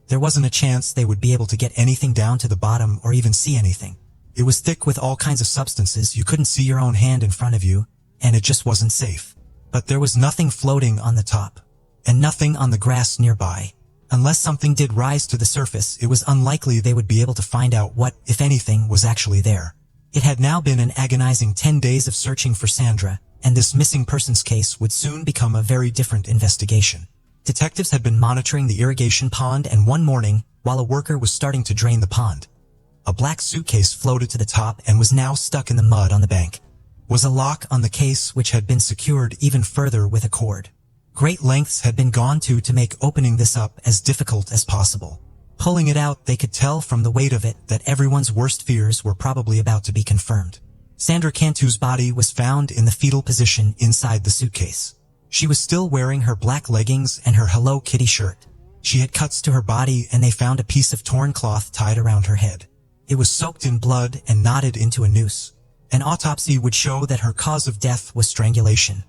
there wasn't a chance they would be able to get anything down to the bottom or even see anything. It was thick with all kinds of substances, you couldn't see your own hand in front of you, and it just wasn't safe. But there was nothing floating on the top, and nothing on the grass nearby. Unless something did rise to the surface, it was unlikely they would be able to find out what, if anything, was actually there. It had now been an agonizing 10 days of searching for Sandra, and this missing persons case would soon become a very different investigation. Detectives had been monitoring the irrigation pond, and one morning, while a worker was starting to drain the pond, a black suitcase floated to the top and was now stuck in the mud on the bank. Was a lock on the case which had been secured even further with a cord. Great lengths had been gone to make opening this up as difficult as possible. Pulling it out, they could tell from the weight of it that everyone's worst fears were probably about to be confirmed. Sandra Cantu's body was found in the fetal position inside the suitcase. She was still wearing her black leggings and her Hello Kitty shirt. She had cuts to her body, and they found a piece of torn cloth tied around her head. It was soaked in blood and knotted into a noose. An autopsy would show that her cause of death was strangulation,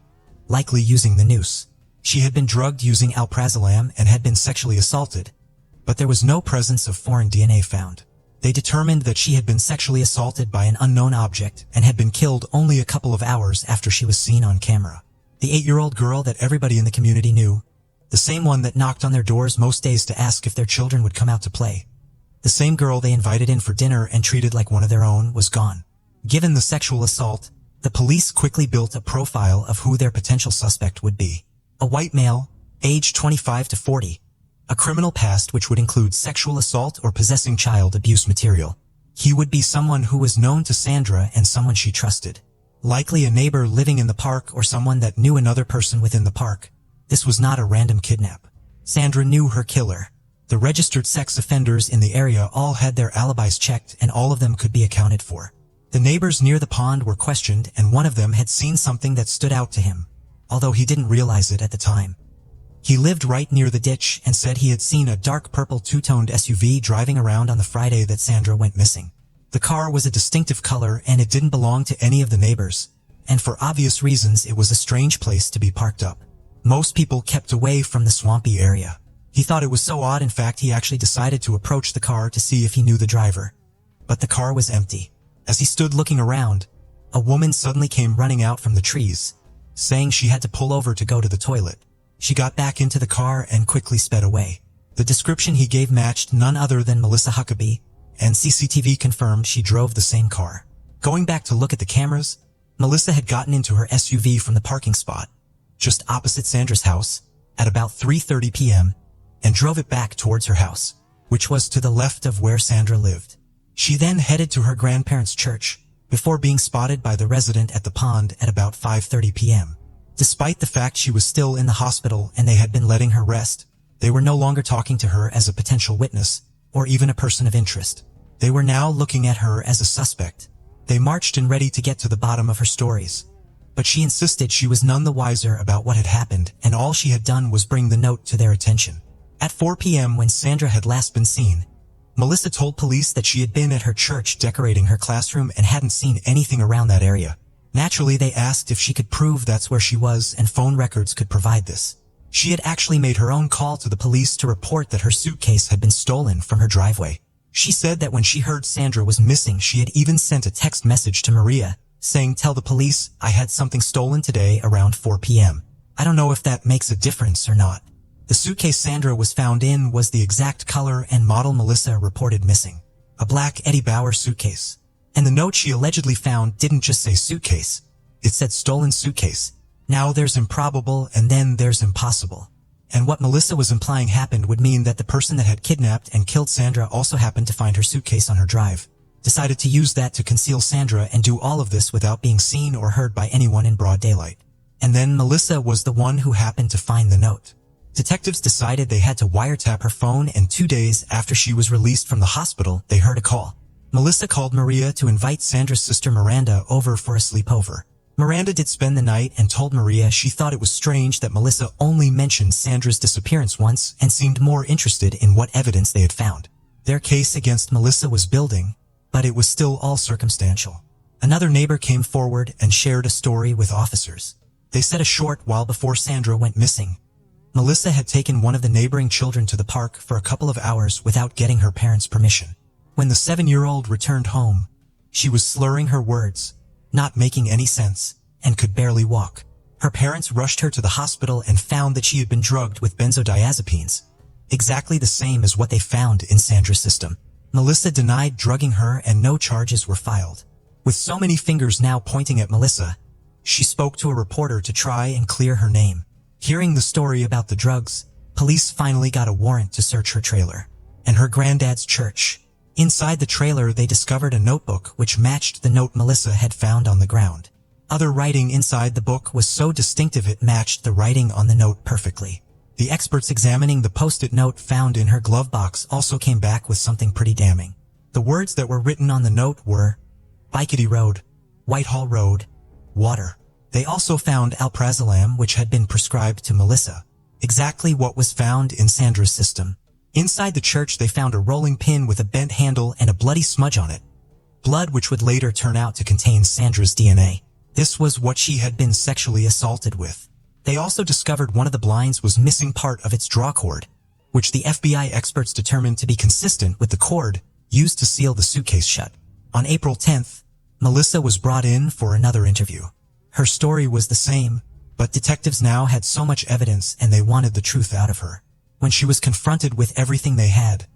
likely using the noose. She had been drugged using alprazolam and had been sexually assaulted, but there was no presence of foreign DNA found. They determined that she had been sexually assaulted by an unknown object and had been killed only a couple of hours after she was seen on camera. The 8-year-old girl that everybody in the community knew, the same one that knocked on their doors most days to ask if their children would come out to play, the same girl they invited in for dinner and treated like one of their own, was gone. Given the sexual assault, the police quickly built a profile of who their potential suspect would be. A white male, aged 25 to 40. A criminal past which would include sexual assault or possessing child abuse material. He would be someone who was known to Sandra and someone she trusted. Likely a neighbor living in the park or someone that knew another person within the park. This was not a random kidnap. Sandra knew her killer. The registered sex offenders in the area all had their alibis checked, and all of them could be accounted for. The neighbors near the pond were questioned, and one of them had seen something that stood out to him, although he didn't realize it at the time. He lived right near the ditch and said he had seen a dark purple two-toned SUV driving around on the Friday that Sandra went missing. The car was a distinctive color and it didn't belong to any of the neighbors, and for obvious reasons it was a strange place to be parked up. Most people kept away from the swampy area. He thought it was so odd, in fact he actually decided to approach the car to see if he knew the driver. But the car was empty. As he stood looking around, a woman suddenly came running out from the trees, saying she had to pull over to go to the toilet. She got back into the car and quickly sped away. The description he gave matched none other than Melissa Huckabee, and CCTV confirmed she drove the same car. Going back to look at the cameras, Melissa had gotten into her SUV from the parking spot, just opposite Sandra's house, at about 3:30 p.m., and drove it back towards her house, which was to the left of where Sandra lived. She then headed to her grandparents' church, before being spotted by the resident at the pond at about 5:30 p.m. Despite the fact she was still in the hospital and they had been letting her rest, they were no longer talking to her as a potential witness, or even a person of interest. They were now looking at her as a suspect. They marched in ready to get to the bottom of her stories. But she insisted she was none the wiser about what had happened, and all she had done was bring the note to their attention. At 4 p.m. when Sandra had last been seen, Melissa told police that she had been at her church decorating her classroom and hadn't seen anything around that area. Naturally, they asked if she could prove that's where she was, and phone records could provide this. She had actually made her own call to the police to report that her suitcase had been stolen from her driveway. She said that when she heard Sandra was missing, she had even sent a text message to Maria, saying, "Tell the police I had something stolen today around 4 p.m. I don't know if that makes a difference or not." The suitcase Sandra was found in was the exact color and model Melissa reported missing. A black Eddie Bauer suitcase. And the note she allegedly found didn't just say suitcase. It said stolen suitcase. Now there's improbable and then there's impossible. And what Melissa was implying happened would mean that the person that had kidnapped and killed Sandra also happened to find her suitcase on her drive. Decided to use that to conceal Sandra and do all of this without being seen or heard by anyone in broad daylight. And then Melissa was the one who happened to find the note. Detectives decided they had to wiretap her phone, and 2 days after she was released from the hospital, they heard a call. Melissa called Maria to invite Sandra's sister Miranda over for a sleepover. Miranda did spend the night and told Maria she thought it was strange that Melissa only mentioned Sandra's disappearance once and seemed more interested in what evidence they had found. Their case against Melissa was building, but it was still all circumstantial. Another neighbor came forward and shared a story with officers. They said a short while before Sandra went missing, Melissa had taken one of the neighboring children to the park for a couple of hours without getting her parents' permission. When the 7-year-old returned home, she was slurring her words, not making any sense, and could barely walk. Her parents rushed her to the hospital and found that she had been drugged with benzodiazepines, exactly the same as what they found in Sandra's system. Melissa denied drugging her and no charges were filed. With so many fingers now pointing at Melissa, she spoke to a reporter to try and clear her name. Hearing the story about the drugs, police finally got a warrant to search her trailer and her granddad's church. Inside the trailer, they discovered a notebook which matched the note Melissa had found on the ground. Other writing inside the book was so distinctive it matched the writing on the note perfectly. The experts examining the post-it note found in her glove box also came back with something pretty damning. The words that were written on the note were, Bikety Road, Whitehall Road, water. They also found alprazolam, which had been prescribed to Melissa. Exactly what was found in Sandra's system. Inside the church they found a rolling pin with a bent handle and a bloody smudge on it. Blood which would later turn out to contain Sandra's DNA. This was what she had been sexually assaulted with. They also discovered one of the blinds was missing part of its draw cord, which the FBI experts determined to be consistent with the cord used to seal the suitcase shut. On April 10th, Melissa was brought in for another interview. Her story was the same, but detectives now had so much evidence and they wanted the truth out of her. When she was confronted with everything they had,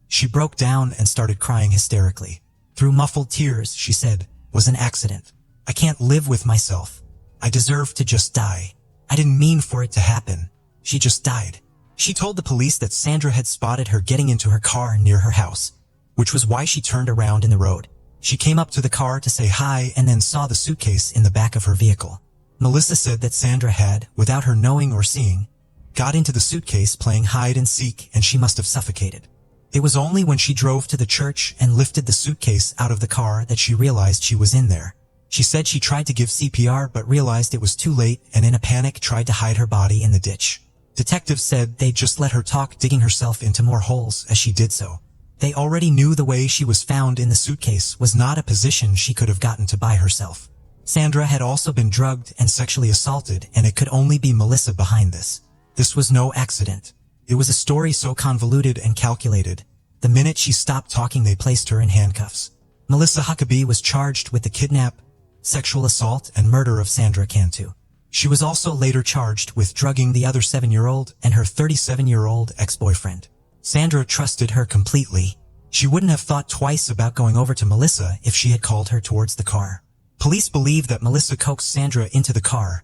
she broke down and started crying hysterically. Through muffled tears, she said, "Was an accident. I can't live with myself. I deserve to just die. I didn't mean for it to happen. She just died." She told the police that Sandra had spotted her getting into her car near her house, which was why she turned around in the road. She came up to the car to say hi and then saw the suitcase in the back of her vehicle. Melissa said that Sandra had, without her knowing or seeing, got into the suitcase playing hide and seek and she must have suffocated. It was only when she drove to the church and lifted the suitcase out of the car that she realized she was in there. She said she tried to give CPR but realized it was too late and in a panic tried to hide her body in the ditch. Detectives said they'd just let her talk, digging herself into more holes as she did so. They already knew the way she was found in the suitcase was not a position she could have gotten to by herself. Sandra had also been drugged and sexually assaulted, and it could only be Melissa behind this. This was no accident. It was a story so convoluted and calculated. The minute she stopped talking, they placed her in handcuffs. Melissa Huckabee was charged with the kidnap, sexual assault, and murder of Sandra Cantu. She was also later charged with drugging the other 7-year-old and her 37-year-old ex-boyfriend. Sandra trusted her completely. She wouldn't have thought twice about going over to Melissa if she had called her towards the car. Police believe that Melissa coaxed Sandra into the car,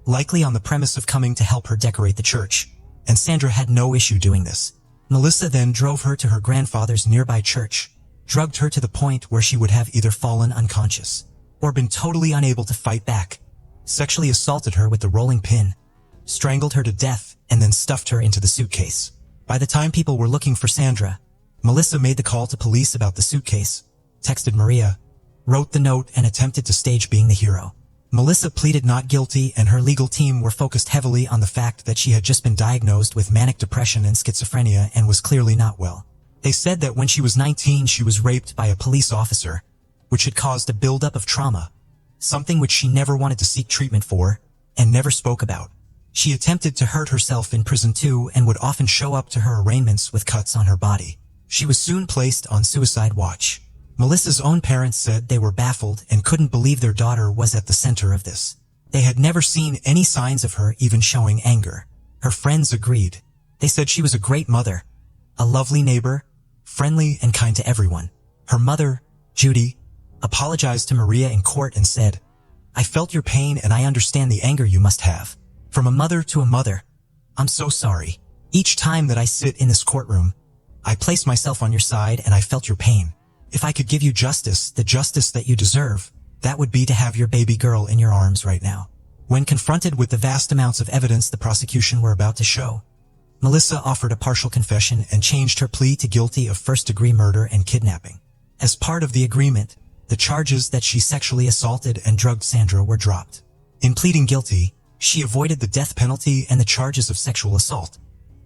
likely on the premise of coming to help her decorate the church, and Sandra had no issue doing this. Melissa then drove her to her grandfather's nearby church, drugged her to the point where she would have either fallen unconscious or been totally unable to fight back, sexually assaulted her with the rolling pin, strangled her to death, and then stuffed her into the suitcase. By the time people were looking for Sandra, Melissa made the call to police about the suitcase, texted Maria, wrote the note, and attempted to stage being the hero. Melissa pleaded not guilty, and her legal team were focused heavily on the fact that she had just been diagnosed with manic depression and schizophrenia and was clearly not well. They said that when she was 19 she was raped by a police officer, which had caused a buildup of trauma, something which she never wanted to seek treatment for, and never spoke about. She attempted to hurt herself in prison too and would often show up to her arraignments with cuts on her body. She was soon placed on suicide watch. Melissa's own parents said they were baffled and couldn't believe their daughter was at the center of this. They had never seen any signs of her even showing anger. Her friends agreed. They said she was a great mother, a lovely neighbor, friendly and kind to everyone. Her mother, Judy, apologized to Maria in court and said, "I felt your pain and I understand the anger you must have. From a mother to a mother, I'm so sorry. Each time that I sit in this courtroom, I place myself on your side and I felt your pain. If I could give you justice, the justice that you deserve, that would be to have your baby girl in your arms right now." When confronted with the vast amounts of evidence the prosecution were about to show, Melissa offered a partial confession and changed her plea to guilty of first-degree murder and kidnapping. As part of the agreement, the charges that she sexually assaulted and drugged Sandra were dropped. In pleading guilty, she avoided the death penalty and the charges of sexual assault.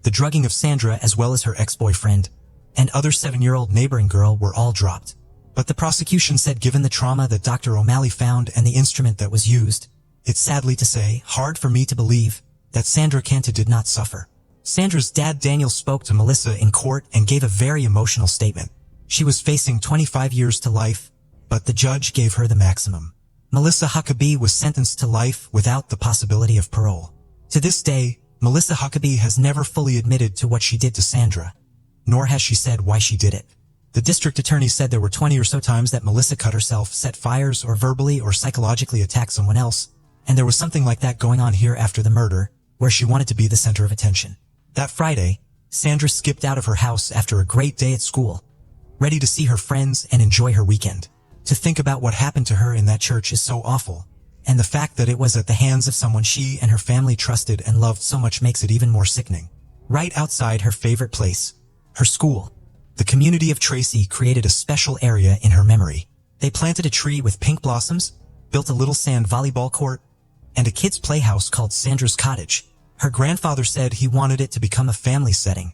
The drugging of Sandra as well as her ex-boyfriend and other 7-year-old neighboring girl were all dropped. But the prosecution said given the trauma that Dr. O'Malley found and the instrument that was used, it's sadly to say hard for me to believe that Sandra Cantu did not suffer. Sandra's dad Daniel spoke to Melissa in court and gave a very emotional statement. She was facing 25 years to life, but the judge gave her the maximum. Melissa Huckabee was sentenced to life without the possibility of parole. To this day, Melissa Huckabee has never fully admitted to what she did to Sandra, nor has she said why she did it. The district attorney said there were 20 or so times that Melissa cut herself, set fires, or verbally or psychologically attacked someone else, and there was something like that going on here after the murder, where she wanted to be the center of attention. That Friday, Sandra skipped out of her house after a great day at school, ready to see her friends and enjoy her weekend. To think about what happened to her in that church is so awful, and the fact that it was at the hands of someone she and her family trusted and loved so much makes it even more sickening. Right outside her favorite place, her school, the community of Tracy created a special area in her memory. They planted a tree with pink blossoms, built a little sand volleyball court, and a kid's playhouse called Sandra's Cottage. Her grandfather said he wanted it to become a family setting,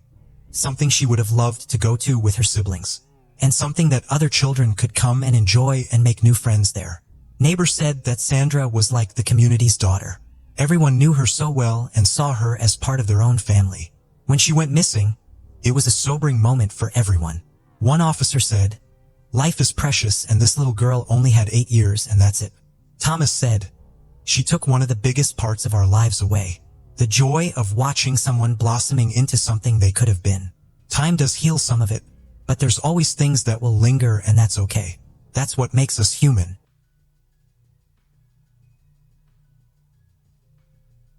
something she would have loved to go to with her siblings, and something that other children could come and enjoy and make new friends there. Neighbors said that Sandra was like the community's daughter. Everyone knew her so well and saw her as part of their own family. When she went missing, it was a sobering moment for everyone. One officer said, "Life is precious and this little girl only had 8 years and that's it." Thomas said, "She took one of the biggest parts of our lives away. The joy of watching someone blossoming into something they could have been. Time does heal some of it, but there's always things that will linger and that's okay. That's what makes us human."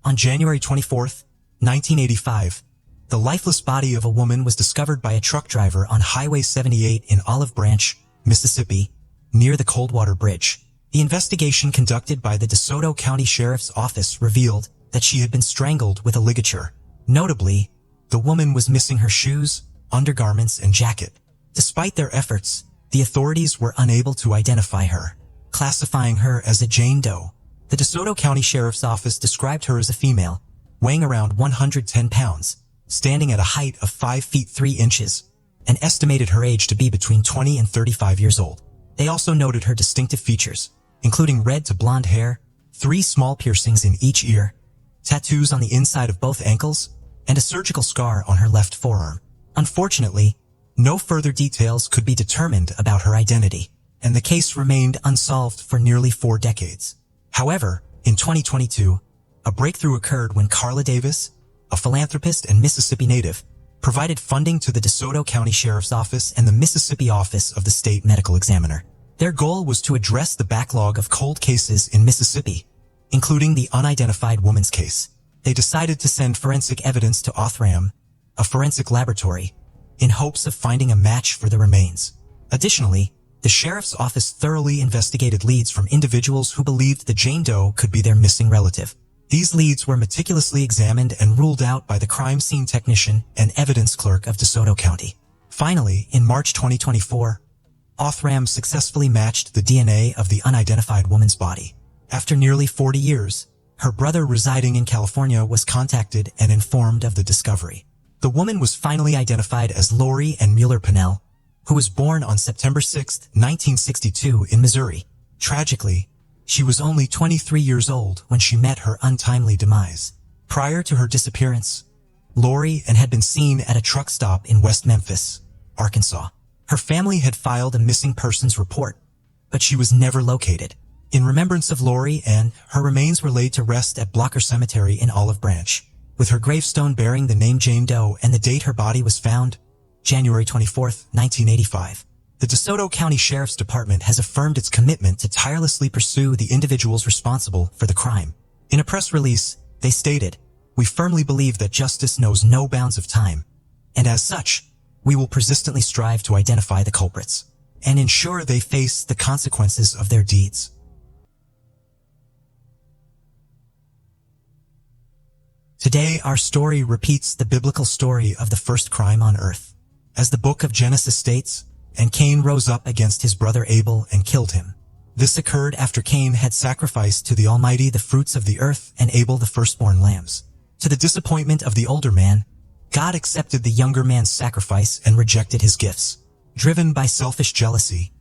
On January 24th, 1985, the lifeless body of a woman was discovered by a truck driver on Highway 78 in Olive Branch, Mississippi, near the Coldwater Bridge. The investigation conducted by the DeSoto County Sheriff's Office revealed that she had been strangled with a ligature. Notably, the woman was missing her shoes, undergarments, and jacket. Despite their efforts, the authorities were unable to identify her, classifying her as a Jane Doe. The DeSoto County Sheriff's Office described her as a female, weighing around 110 pounds, standing at a height of 5 feet 3 inches, and estimated her age to be between 20 and 35 years old. They also noted her distinctive features, including red to blonde hair, 3 small piercings in each ear, tattoos on the inside of both ankles, and a surgical scar on her left forearm. Unfortunately, no further details could be determined about her identity, and the case remained unsolved for nearly 4 decades. However, in 2022, a breakthrough occurred when Carla Davis, a philanthropist and Mississippi native, provided funding to the DeSoto County Sheriff's Office and the Mississippi Office of the State Medical Examiner. Their goal was to address the backlog of cold cases in Mississippi, including the unidentified woman's case. They decided to send forensic evidence to Othram, a forensic laboratory, in hopes of finding a match for the remains. Additionally, the sheriff's office thoroughly investigated leads from individuals who believed the Jane Doe could be their missing relative. These leads were meticulously examined and ruled out by the crime scene technician and evidence clerk of DeSoto County. Finally, in March 2024, Othram successfully matched the DNA of the unidentified woman's body. After nearly 40 years, her brother residing in California was contacted and informed of the discovery. The woman was finally identified as Lori Ann Mueller Pennell, who was born on September 6, 1962 in Missouri. Tragically, she was only 23 years old when she met her untimely demise. Prior to her disappearance, Lori Ann had been seen at a truck stop in West Memphis, Arkansas. Her family had filed a missing persons report, but she was never located. In remembrance of Lori Ann, her remains were laid to rest at Blocker Cemetery in Olive Branch, with her gravestone bearing the name Jane Doe and the date her body was found, January 24, 1985. The DeSoto County Sheriff's Department has affirmed its commitment to tirelessly pursue the individuals responsible for the crime. In a press release, they stated, "We firmly believe that justice knows no bounds of time, and as such, we will persistently strive to identify the culprits and ensure they face the consequences of their deeds." Today, our story repeats the biblical story of the first crime on earth. As the book of Genesis states, "And Cain rose up against his brother Abel and killed him." This occurred after Cain had sacrificed to the Almighty the fruits of the earth and Abel the firstborn lambs. To the disappointment of the older man, God accepted the younger man's sacrifice and rejected his gifts. Driven by selfish jealousy,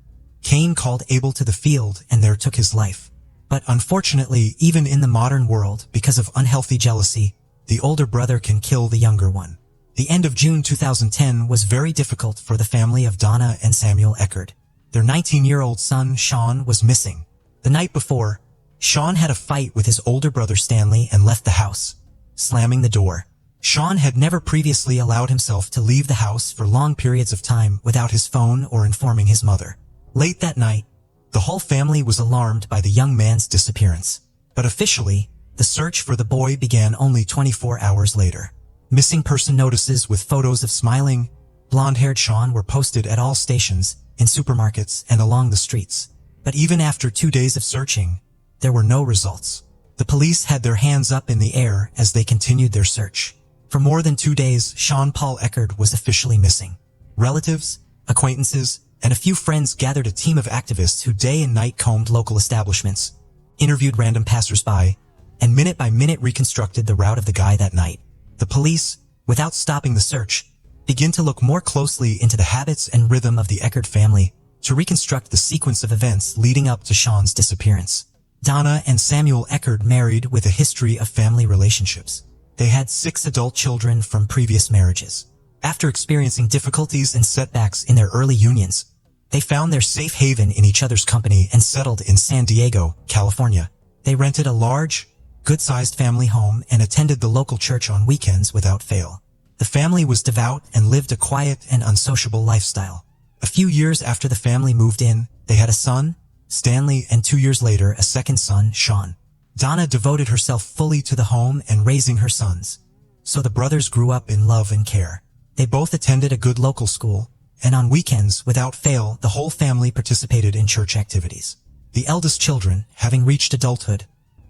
Cain called Abel to the field and there took his life. But unfortunately, even in the modern world, because of unhealthy jealousy, the older brother can kill the younger one. The end of June 2010 was very difficult for the family of Donna and Samuel Eckerd. Their 19-year-old son, Sean, was missing. The night before, Sean had a fight with his older brother Stanley and left the house, slamming the door. Sean had never previously allowed himself to leave the house for long periods of time without his phone or informing his mother. Late that night, the whole family was alarmed by the young man's disappearance. But officially, the search for the boy began only 24 hours later. Missing person notices with photos of smiling, blonde-haired Sean were posted at all stations, in supermarkets, and along the streets. But even after 2 days of searching, there were no results. The police had their hands up in the air as they continued their search. For more than 2 days, Sean Paul Eckert was officially missing. Relatives, acquaintances, and a few friends gathered a team of activists who day and night combed local establishments, interviewed random passersby, and minute by minute reconstructed the route of the guy that night. The police, without stopping the search, began to look more closely into the habits and rhythm of the Eckert family to reconstruct the sequence of events leading up to Sean's disappearance. Donna and Samuel Eckert married with a history of family relationships. They had 6 adult children from previous marriages. After experiencing difficulties and setbacks in their early unions, they found their safe haven in each other's company and settled in San Diego, California. They rented a large, good-sized family home and attended the local church on weekends without fail. The family was devout and lived a quiet and unsociable lifestyle. A few years after the family moved in, they had a son, Stanley, and 2 years later a second son, Sean. Donna devoted herself fully to the home and raising her sons. So the brothers grew up in love and care. They both attended a good local school, and on weekends, without fail, the whole family participated in church activities. The eldest children, having reached adulthood,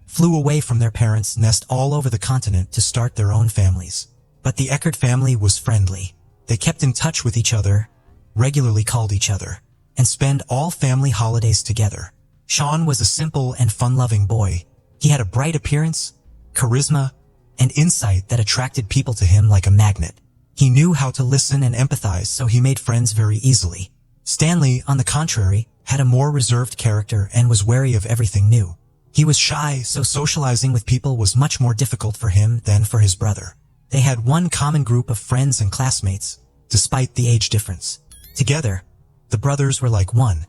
flew away from their parents' nest all over the continent to start their own families. But the Eckert family was friendly. They kept in touch with each other, regularly called each other, and spent all family holidays together. Sean was a simple and fun-loving boy. He had a bright appearance, charisma, and insight that attracted people to him like a magnet. He knew how to listen and empathize, so he made friends very easily. Stanley, on the contrary, had a more reserved character and was wary of everything new. He was shy, so socializing with people was much more difficult for him than for his brother. They had one common group of friends and classmates, despite the age difference. Together, the brothers were like one,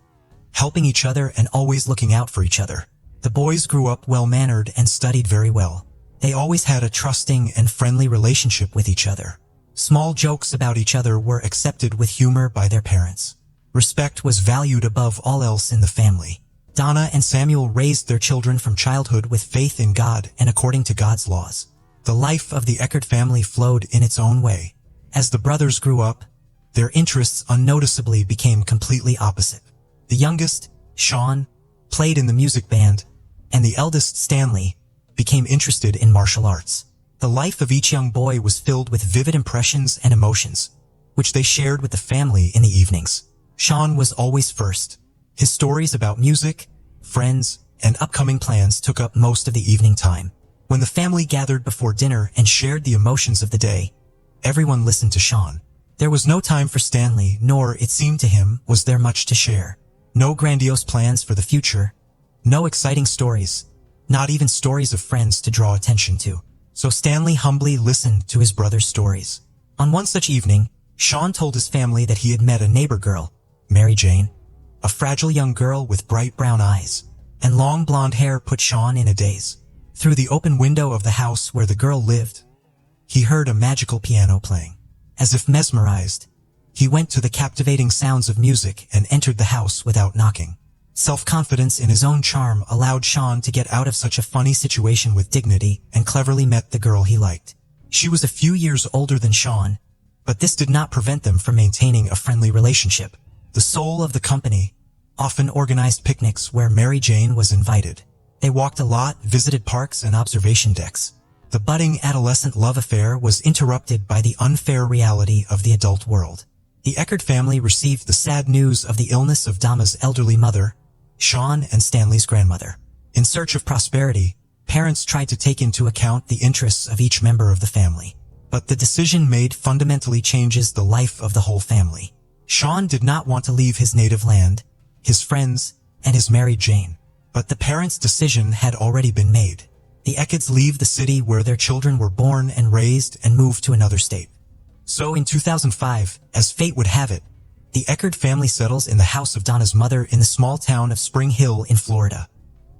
helping each other and always looking out for each other. The boys grew up well-mannered and studied very well. They always had a trusting and friendly relationship with each other. Small jokes about each other were accepted with humor by their parents. Respect was valued above all else in the family. Donna and Samuel raised their children from childhood with faith in God and according to God's laws. The life of the Eckert family flowed in its own way. As the brothers grew up, their interests unnoticeably became completely opposite. The youngest, Sean, played in the music band, and the eldest, Stanley, became interested in martial arts. The life of each young boy was filled with vivid impressions and emotions, which they shared with the family in the evenings. Sean was always first. His stories about music, friends, and upcoming plans took up most of the evening time. When the family gathered before dinner and shared the emotions of the day, everyone listened to Sean. There was no time for Stanley, nor, it seemed to him, was there much to share. No grandiose plans for the future, no exciting stories, not even stories of friends to draw attention to. So Stanley humbly listened to his brother's stories. On one such evening, Sean told his family that he had met a neighbor girl, Mary Jane, a fragile young girl with bright brown eyes and long blonde hair put Sean in a daze. Through the open window of the house where the girl lived, he heard a magical piano playing. As if mesmerized, he went to the captivating sounds of music and entered the house without knocking. Self-confidence in his own charm allowed Sean to get out of such a funny situation with dignity and cleverly met the girl he liked. She was a few years older than Sean, but this did not prevent them from maintaining a friendly relationship. The soul of the company often organized picnics where Mary Jane was invited. They walked a lot, visited parks and observation decks. The budding adolescent love affair was interrupted by the unfair reality of the adult world. The Eckert family received the sad news of the illness of Dama's elderly mother, Sean and Stanley's grandmother. In search of prosperity, parents tried to take into account the interests of each member of the family. But the decision made fundamentally changes the life of the whole family. Sean did not want to leave his native land, his friends, and his married Jane. But the parents' decision had already been made. The Eckerts leave the city where their children were born and raised and move to another state. So in 2005, as fate would have it, the Eckert family settles in the house of Donna's mother in the small town of Spring Hill in Florida,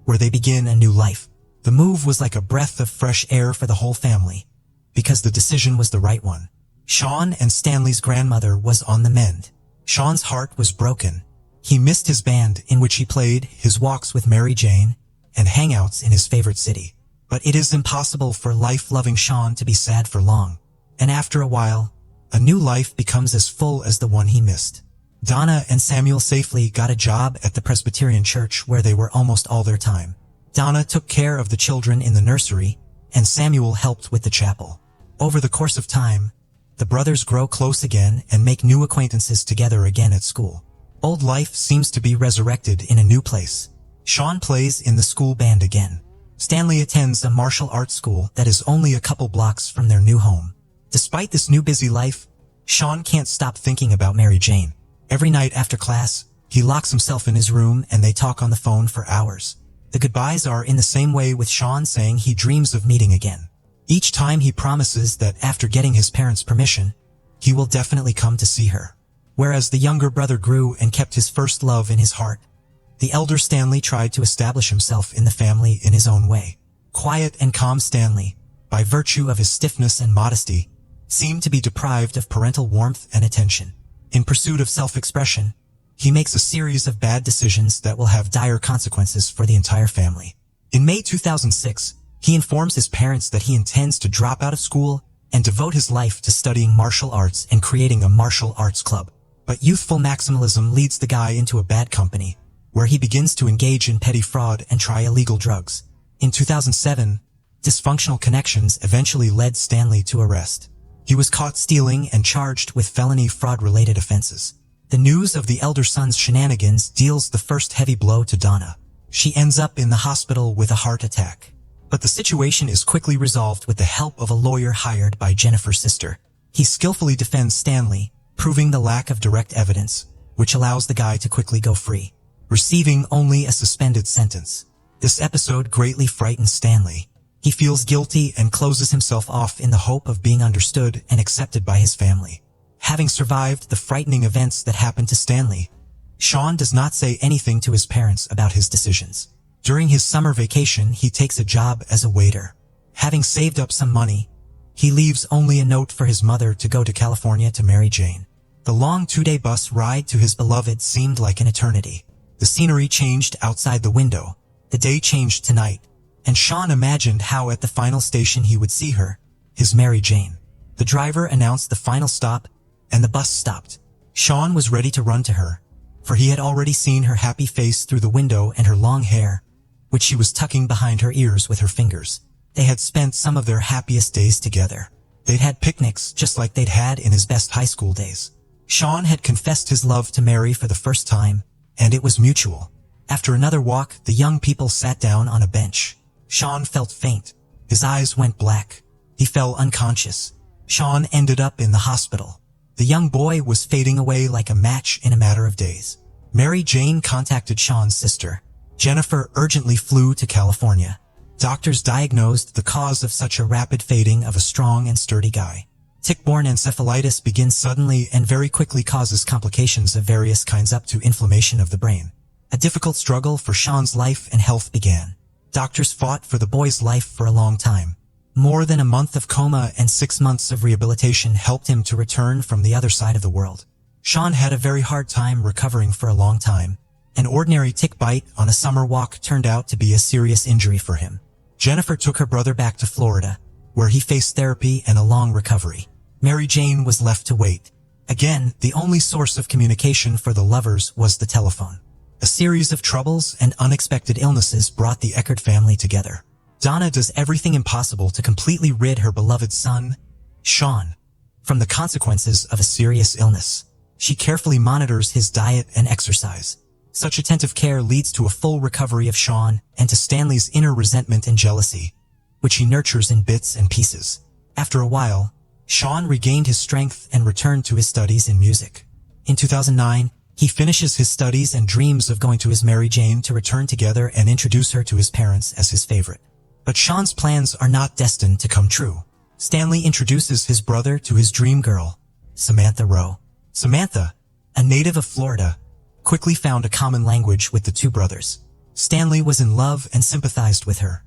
where they begin a new life. The move was like a breath of fresh air for the whole family, because the decision was the right one. Sean and Stanley's grandmother was on the mend. Sean's heart was broken. He missed his band in which he played, his walks with Mary Jane, and hangouts in his favorite city. But it is impossible for life-loving Sean to be sad for long. And after a while, a new life becomes as full as the one he missed. Donna and Samuel safely got a job at the Presbyterian church where they were almost all their time. Donna took care of the children in the nursery, and Samuel helped with the chapel. Over the course of time, the brothers grow close again and make new acquaintances together again at school. Old life seems to be resurrected in a new place. Sean plays in the school band again. Stanley attends a martial arts school that is only a couple blocks from their new home. Despite this new busy life, Sean can't stop thinking about Mary Jane. Every night after class, he locks himself in his room and they talk on the phone for hours. The goodbyes are in the same way, with Sean saying he dreams of meeting again. Each time he promises that after getting his parents' permission, he will definitely come to see her. Whereas the younger brother grew and kept his first love in his heart, the elder Stanley tried to establish himself in the family in his own way. Quiet and calm Stanley, by virtue of his stiffness and modesty, seemed to be deprived of parental warmth and attention. In pursuit of self-expression, he makes a series of bad decisions that will have dire consequences for the entire family. In May 2006, he informs his parents that he intends to drop out of school and devote his life to studying martial arts and creating a martial arts club. But youthful maximalism leads the guy into a bad company, where he begins to engage in petty fraud and try illegal drugs. In 2007, dysfunctional connections eventually led Stanley to arrest. He was caught stealing and charged with felony fraud-related offenses. The news of the elder son's shenanigans deals the first heavy blow to Donna. She ends up in the hospital with a heart attack. But the situation is quickly resolved with the help of a lawyer hired by Jennifer's sister. He skillfully defends Stanley, proving the lack of direct evidence, which allows the guy to quickly go free, receiving only a suspended sentence. This episode greatly frightens Stanley. He feels guilty and closes himself off in the hope of being understood and accepted by his family. Having survived the frightening events that happened to Stanley, Sean does not say anything to his parents about his decisions. During his summer vacation, he takes a job as a waiter. Having saved up some money, he leaves only a note for his mother to go to California to Mary Jane. The long 2-day bus ride to his beloved seemed like an eternity. The scenery changed outside the window. The day changed to night, and Sean imagined how at the final station he would see her, his Mary Jane. The driver announced the final stop, and the bus stopped. Sean was ready to run to her, for he had already seen her happy face through the window and her long hair, which she was tucking behind her ears with her fingers. They had spent some of their happiest days together. They'd had picnics just like they'd had in his best high school days. Sean had confessed his love to Mary for the first time, and it was mutual. After another walk, the young people sat down on a bench. Sean felt faint. His eyes went black. He fell unconscious. Sean ended up in the hospital. The young boy was fading away like a match in a matter of days. Mary Jane contacted Sean's sister. Jennifer urgently flew to California. Doctors diagnosed the cause of such a rapid fading of a strong and sturdy guy. Tick-borne encephalitis begins suddenly and very quickly causes complications of various kinds up to inflammation of the brain. A difficult struggle for Sean's life and health began. Doctors fought for the boy's life for a long time. More than a month of coma and 6 months of rehabilitation helped him to return from the other side of the world. Sean had a very hard time recovering for a long time. An ordinary tick bite on a summer walk turned out to be a serious injury for him. Jennifer took her brother back to Florida, where he faced therapy and a long recovery. Mary Jane was left to wait. Again, the only source of communication for the lovers was the telephone. A series of troubles and unexpected illnesses brought the Eckert family together. Donna does everything impossible to completely rid her beloved son, Sean, from the consequences of a serious illness. She carefully monitors his diet and exercise. Such attentive care leads to a full recovery of Sean and to Stanley's inner resentment and jealousy, which he nurtures in bits and pieces. After a while, Sean regained his strength and returned to his studies in music. In 2009, he finishes his studies and dreams of going to his Mary Jane to return together and introduce her to his parents as his favorite. But Sean's plans are not destined to come true. Stanley introduces his brother to his dream girl, Samantha Rowe. Samantha, a native of Florida, quickly found a common language with the two brothers. Stanley was in love and sympathized with her,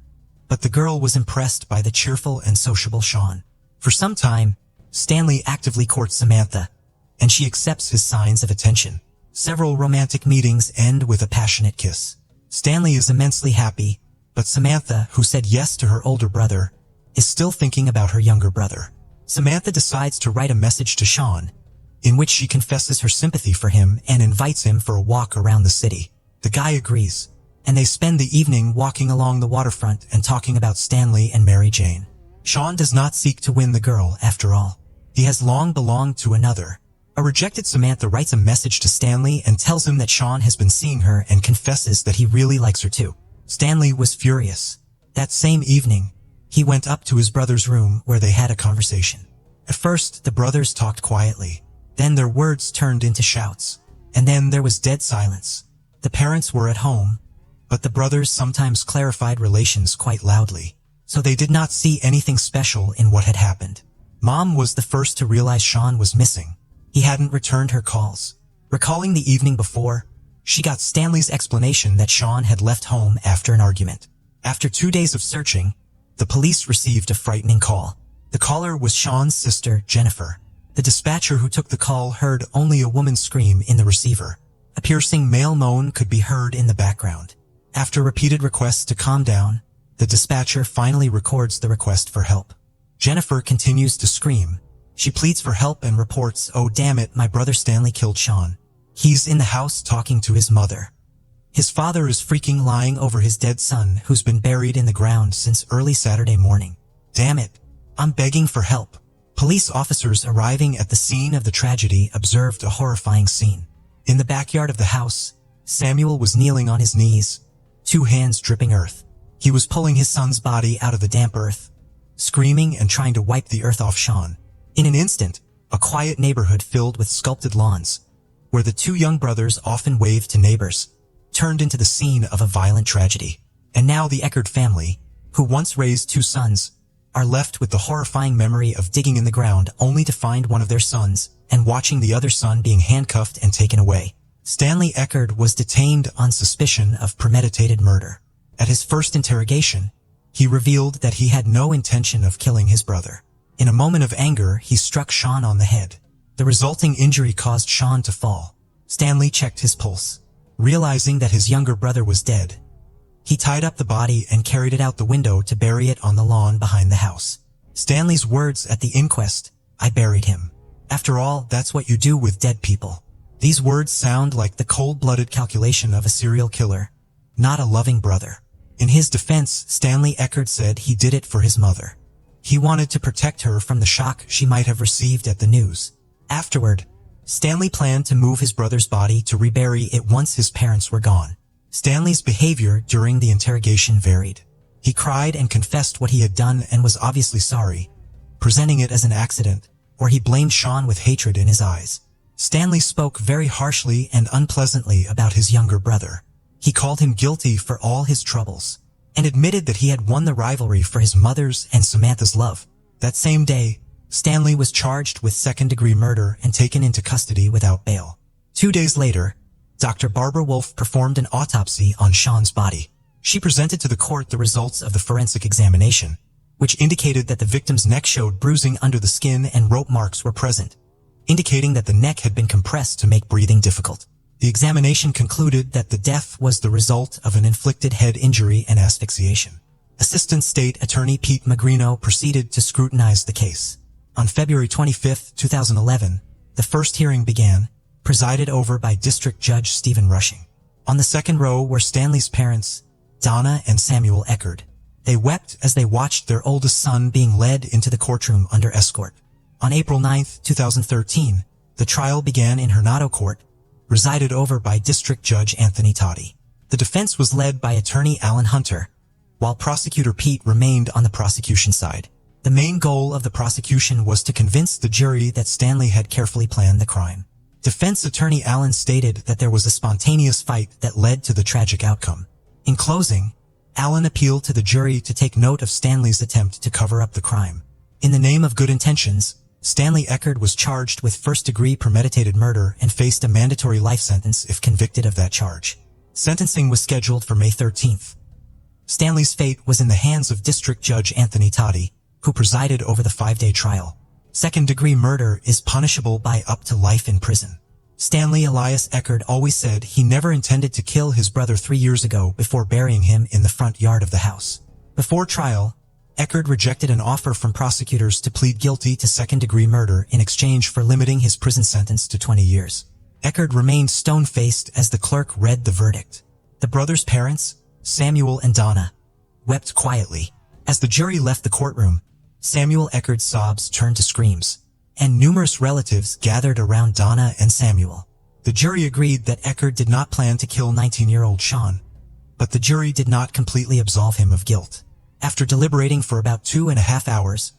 but the girl was impressed by the cheerful and sociable Sean. For some time, Stanley actively courts Samantha, and she accepts his signs of attention. Several romantic meetings end with a passionate kiss. Stanley is immensely happy, but Samantha, who said yes to her older brother, is still thinking about her younger brother. Samantha decides to write a message to Sean, in which she confesses her sympathy for him and invites him for a walk around the city. The guy agrees, and they spend the evening walking along the waterfront and talking about Stanley and Mary Jane. Sean does not seek to win the girl after all. He has long belonged to another. A rejected Samantha writes a message to Stanley and tells him that Sean has been seeing her and confesses that he really likes her too. Stanley was furious. That same evening, he went up to his brother's room where they had a conversation. At first, the brothers talked quietly. Then their words turned into shouts. And then there was dead silence. The parents were at home, but the brothers sometimes clarified relations quite loudly, so they did not see anything special in what had happened. Mom was the first to realize Sean was missing. He hadn't returned her calls. Recalling the evening before, she got Stanley's explanation that Sean had left home after an argument. After 2 days of searching, the police received a frightening call. The caller was Sean's sister, Jennifer. The dispatcher who took the call heard only a woman scream in the receiver. A piercing male moan could be heard in the background. After repeated requests to calm down, the dispatcher finally records the request for help. Jennifer continues to scream. She pleads for help and reports, "Oh damn it, my brother Stanley killed Sean. He's in the house talking to his mother. His father is freaking lying over his dead son who's been buried in the ground since early Saturday morning. Damn it. I'm begging for help." Police officers arriving at the scene of the tragedy observed a horrifying scene. In the backyard of the house, Samuel was kneeling on his knees, 2 hands dripping earth. He was pulling his son's body out of the damp earth, screaming and trying to wipe the earth off Sean. In an instant, a quiet neighborhood filled with sculpted lawns, where the 2 young brothers often waved to neighbors, turned into the scene of a violent tragedy. And now the Eckerd family, who once raised 2 sons, are left with the horrifying memory of digging in the ground only to find one of their sons and watching the other son being handcuffed and taken away. Stanley Eckerd was detained on suspicion of premeditated murder. At his first interrogation, he revealed that he had no intention of killing his brother. In a moment of anger, he struck Sean on the head. The resulting injury caused Sean to fall. Stanley checked his pulse. Realizing that his younger brother was dead, he tied up the body and carried it out the window to bury it on the lawn behind the house. Stanley's words at the inquest, "I buried him. After all, that's what you do with dead people." These words sound like the cold-blooded calculation of a serial killer, not a loving brother. In his defense, Stanley Eckerd said he did it for his mother. He wanted to protect her from the shock she might have received at the news. Afterward, Stanley planned to move his brother's body to rebury it once his parents were gone. Stanley's behavior during the interrogation varied. He cried and confessed what he had done and was obviously sorry, presenting it as an accident, or he blamed Sean with hatred in his eyes. Stanley spoke very harshly and unpleasantly about his younger brother. He called him guilty for all his troubles, and admitted that he had won the rivalry for his mother's and Samantha's love. That same day, Stanley was charged with second-degree murder and taken into custody without bail. 2 days later, Dr. Barbara Wolf performed an autopsy on Sean's body. She presented to the court the results of the forensic examination, which indicated that the victim's neck showed bruising under the skin and rope marks were present, indicating that the neck had been compressed to make breathing difficult. The examination concluded that the death was the result of an inflicted head injury and asphyxiation. Assistant State Attorney Pete Magrino proceeded to scrutinize the case. On February 25, 2011, the first hearing began, presided over by District Judge Stephen Rushing. On the second row were Stanley's parents, Donna and Samuel Eckerd. They wept as they watched their oldest son being led into the courtroom under escort. On April 9, 2013, the trial began in Hernado Court, presided over by District Judge Anthony Toddy. The defense was led by attorney Alan Hunter, while prosecutor Pete remained on the prosecution side. The main goal of the prosecution was to convince the jury that Stanley had carefully planned the crime. Defense attorney Alan stated that there was a spontaneous fight that led to the tragic outcome. In closing, Alan appealed to the jury to take note of Stanley's attempt to cover up the crime. In the name of good intentions, Stanley Eckerd was charged with first-degree premeditated murder and faced a mandatory life sentence if convicted of that charge. Sentencing was scheduled for May 13th. Stanley's fate was in the hands of District Judge Anthony Toddy, who presided over the 5-day trial. Second-degree murder is punishable by up to life in prison. Stanley Elias Eckerd always said he never intended to kill his brother 3 years ago before burying him in the front yard of the house. Before trial, Eckerd rejected an offer from prosecutors to plead guilty to second-degree murder in exchange for limiting his prison sentence to 20 years. Eckerd remained stone-faced as the clerk read the verdict. The brothers' parents, Samuel and Donna, wept quietly. As the jury left the courtroom, Samuel Eckerd's sobs turned to screams, and numerous relatives gathered around Donna and Samuel. The jury agreed that Eckerd did not plan to kill 19-year-old Sean, but the jury did not completely absolve him of guilt. After deliberating for about 2.5 hours,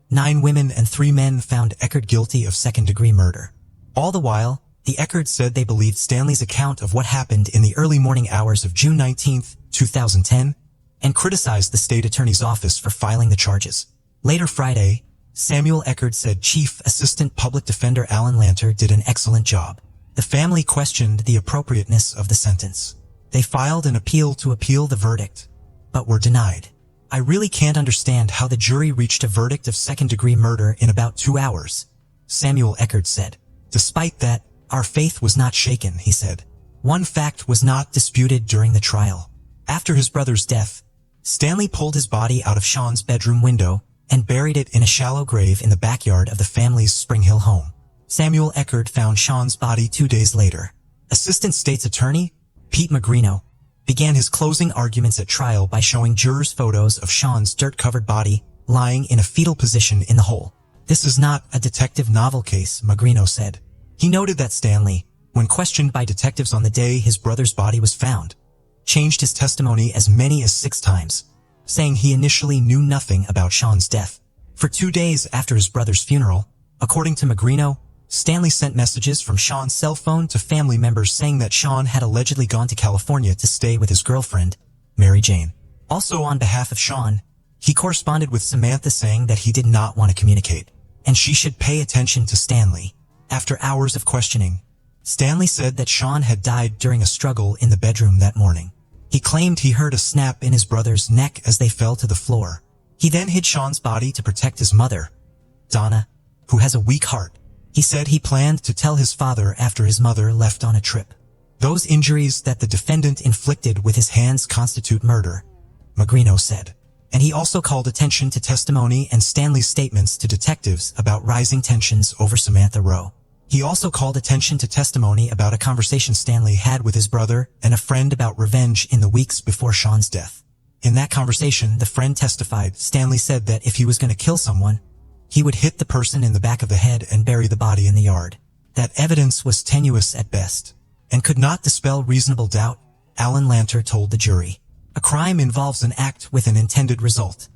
9 women and 3 men found Eckerd guilty of second-degree murder. All the while, the Eckerds said they believed Stanley's account of what happened in the early morning hours of June 19, 2010, and criticized the state attorney's office for filing the charges. Later Friday, Samuel Eckerd said Chief Assistant Public Defender Alan Lanter did an excellent job. The family questioned the appropriateness of the sentence. They filed an appeal to appeal the verdict, but were denied. I really can't understand how the jury reached a verdict of second-degree murder in about 2 hours, Samuel Eckerd said. Despite that, our faith was not shaken, he said. One fact was not disputed during the trial. After his brother's death, Stanley pulled his body out of Sean's bedroom window and buried it in a shallow grave in the backyard of the family's Spring Hill home. Samuel Eckerd found Sean's body 2 days later. Assistant State's Attorney, Pete Magrino, began his closing arguments at trial by showing jurors photos of Sean's dirt-covered body lying in a fetal position in the hole. This is not a detective novel case, Magrino said. He noted that Stanley, when questioned by detectives on the day his brother's body was found, changed his testimony as many as 6 times, saying he initially knew nothing about Sean's death. For 2 days after his brother's funeral, according to Magrino, Stanley sent messages from Sean's cell phone to family members saying that Sean had allegedly gone to California to stay with his girlfriend, Mary Jane. Also on behalf of Sean, he corresponded with Samantha saying that he did not want to communicate, and she should pay attention to Stanley. After hours of questioning, Stanley said that Sean had died during a struggle in the bedroom that morning. He claimed he heard a snap in his brother's neck as they fell to the floor. He then hid Sean's body to protect his mother, Donna, who has a weak heart. He said he planned to tell his father after his mother left on a trip. Those injuries that the defendant inflicted with his hands constitute murder, Magrino said. And he also called attention to testimony and Stanley's statements to detectives about rising tensions over Samantha Rowe. He also called attention to testimony about a conversation Stanley had with his brother and a friend about revenge in the weeks before Sean's death. In that conversation, the friend testified Stanley said that if he was going to kill someone, he would hit the person in the back of the head and bury the body in the yard. That evidence was tenuous at best and could not dispel reasonable doubt, Alan Lanter told the jury. A crime involves an act with an intended result,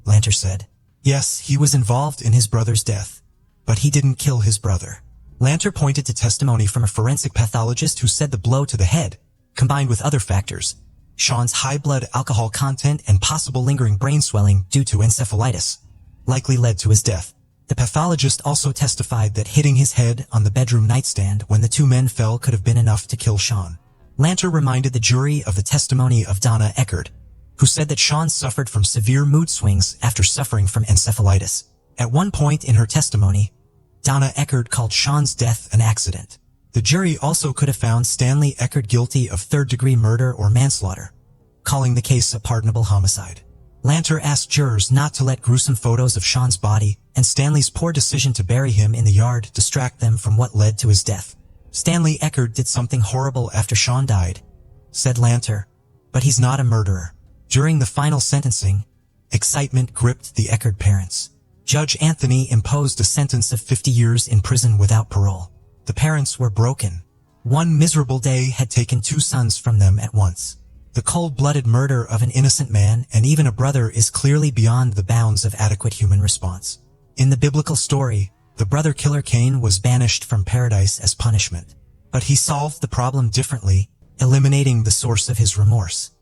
Lanter said. Yes, he was involved in his brother's death, but he didn't kill his brother. Lanter pointed to testimony from a forensic pathologist who said the blow to the head, combined with other factors, Sean's high blood alcohol content and possible lingering brain swelling due to encephalitis, likely led to his death. The pathologist also testified that hitting his head on the bedroom nightstand when the 2 men fell could have been enough to kill Sean. Lanter reminded the jury of the testimony of Donna Eckerd, who said that Sean suffered from severe mood swings after suffering from encephalitis. At one point in her testimony, Donna Eckerd called Sean's death an accident. The jury also could have found Stanley Eckerd guilty of third-degree murder or manslaughter, calling the case a pardonable homicide. Lanter asked jurors not to let gruesome photos of Sean's body and Stanley's poor decision to bury him in the yard distract them from what led to his death. Stanley Eckerd did something horrible after Sean died, said Lanter, but he's not a murderer. During the final sentencing, excitement gripped the Eckerd parents. Judge Anthony imposed a sentence of 50 years in prison without parole. The parents were broken. One miserable day had taken 2 sons from them at once. The cold-blooded murder of an innocent man and even a brother is clearly beyond the bounds of adequate human response. In the biblical story, the brother killer Cain was banished from paradise as punishment. But he solved the problem differently, eliminating the source of his remorse.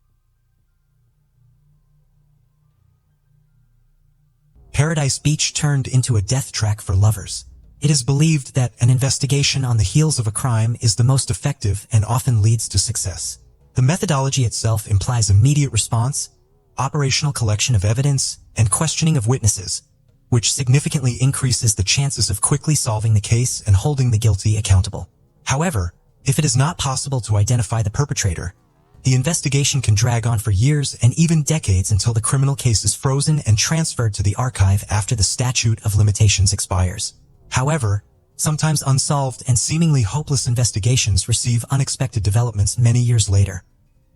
Paradise Beach turned into a death track for lovers. It is believed that an investigation on the heels of a crime is the most effective and often leads to success. The methodology itself implies immediate response, operational collection of evidence, and questioning of witnesses, which significantly increases the chances of quickly solving the case and holding the guilty accountable. However, if it is not possible to identify the perpetrator, the investigation can drag on for years and even decades until the criminal case is frozen and transferred to the archive after the statute of limitations expires. However, sometimes unsolved and seemingly hopeless investigations receive unexpected developments many years later.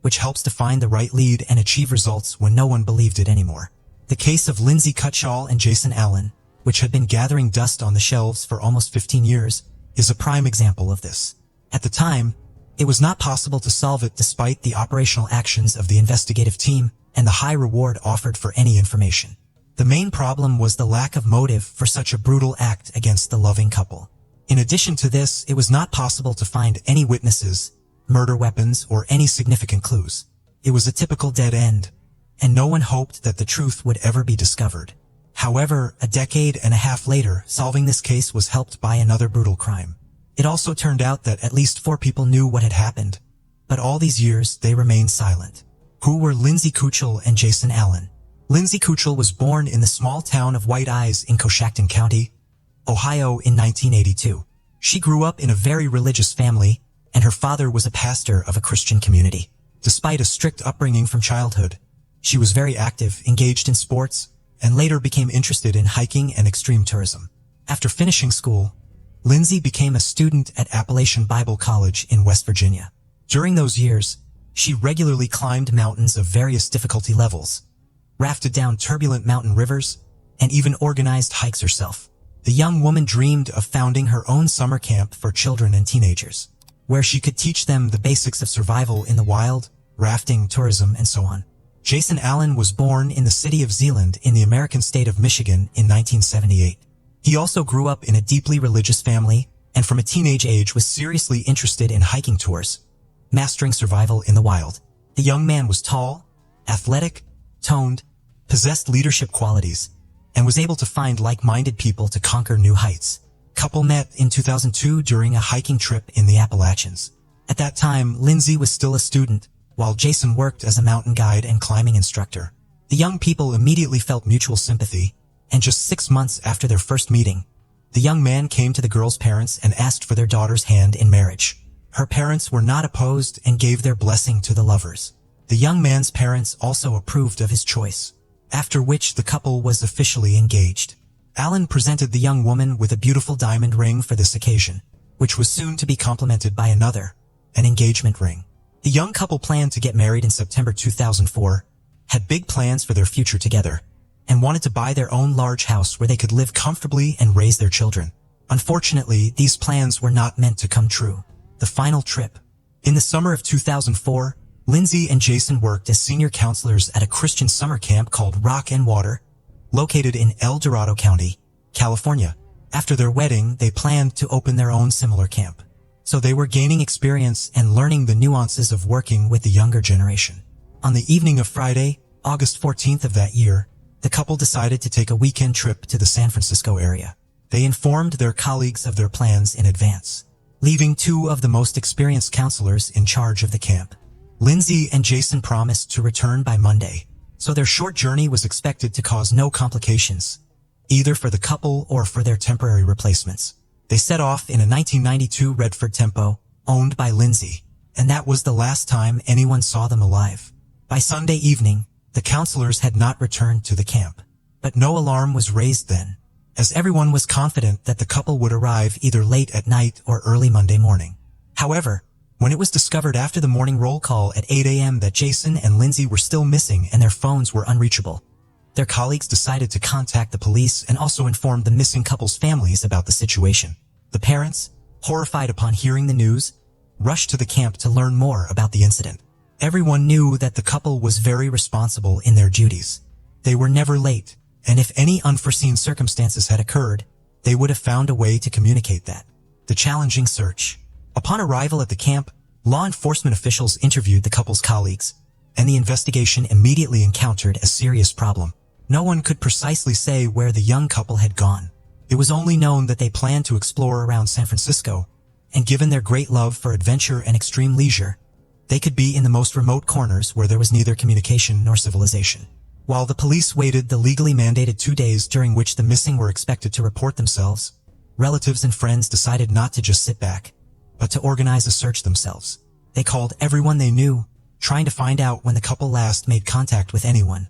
which helps to find the right lead and achieve results when no one believed it anymore. The case of Lindsay Cutshall and Jason Allen, which had been gathering dust on the shelves for almost 15 years, is a prime example of this. At the time, it was not possible to solve it despite the operational actions of the investigative team and the high reward offered for any information. The main problem was the lack of motive for such a brutal act against the loving couple. In addition to this, it was not possible to find any witnesses, murder weapons, or any significant clues. It was a typical dead end, and no one hoped that the truth would ever be discovered. However, a decade and a half later, solving this case was helped by another brutal crime. It also turned out that at least 4 people knew what had happened, but all these years they remained silent. Who were Lindsay Cutshall and Jason Allen? Lindsay Cutshall was born in the small town of White Eyes in Coshocton County, Ohio in 1982. She grew up in a very religious family, and her father was a pastor of a Christian community. Despite a strict upbringing from childhood, she was very active, engaged in sports, and later became interested in hiking and extreme tourism. After finishing school, Lindsay became a student at Appalachian Bible College in West Virginia. During those years, she regularly climbed mountains of various difficulty levels, rafted down turbulent mountain rivers, and even organized hikes herself. The young woman dreamed of founding her own summer camp for children and teenagers, where she could teach them the basics of survival in the wild, rafting, tourism, and so on. Jason Allen was born in the city of Zeeland in the American state of Michigan in 1978. He also grew up in a deeply religious family, and from a teenage age was seriously interested in hiking tours, mastering survival in the wild. The young man was tall, athletic, toned, possessed leadership qualities, and was able to find like-minded people to conquer new heights. Couple met in 2002 during a hiking trip in the Appalachians. At that time, Lindsay was still a student, while Jason worked as a mountain guide and climbing instructor. The young people immediately felt mutual sympathy, and just 6 months after their first meeting, the young man came to the girl's parents and asked for their daughter's hand in marriage. Her parents were not opposed and gave their blessing to the lovers. The young man's parents also approved of his choice, after which the couple was officially engaged. Allen presented the young woman with a beautiful diamond ring for this occasion, which was soon to be complemented by another, an engagement ring. The young couple planned to get married in September 2004, had big plans for their future together, and wanted to buy their own large house where they could live comfortably and raise their children. Unfortunately, these plans were not meant to come true. The final trip. In the summer of 2004, Lindsay and Jason worked as senior counselors at a Christian summer camp called Rock and Water, located in El Dorado County, California. After their wedding, they planned to open their own similar camp. So they were gaining experience and learning the nuances of working with the younger generation. On the evening of Friday, August 14th of that year, the couple decided to take a weekend trip to the San Francisco area. They informed their colleagues of their plans in advance, leaving 2 of the most experienced counselors in charge of the camp. Lindsay and Jason promised to return by Monday, so their short journey was expected to cause no complications, either for the couple or for their temporary replacements. They set off in a 1992 Redford Tempo, owned by Lindsay, and that was the last time anyone saw them alive. By Sunday evening, the counselors had not returned to the camp, but no alarm was raised then, as everyone was confident that the couple would arrive either late at night or early Monday morning. However, when it was discovered after the morning roll call at 8 a.m. that Jason and Lindsay were still missing and their phones were unreachable, their colleagues decided to contact the police and also inform the missing couple's families about the situation. The parents, horrified upon hearing the news, rushed to the camp to learn more about the incident. Everyone knew that the couple was very responsible in their duties. They were never late, and if any unforeseen circumstances had occurred, they would have found a way to communicate that. The challenging search. Upon arrival at the camp, law enforcement officials interviewed the couple's colleagues, and the investigation immediately encountered a serious problem. No one could precisely say where the young couple had gone. It was only known that they planned to explore around San Francisco, and given their great love for adventure and extreme leisure, they could be in the most remote corners where there was neither communication nor civilization. While the police waited the legally mandated 2 days during which the missing were expected to report themselves, relatives and friends decided not to just sit back, but to organize a search themselves. They called everyone they knew, trying to find out when the couple last made contact with anyone,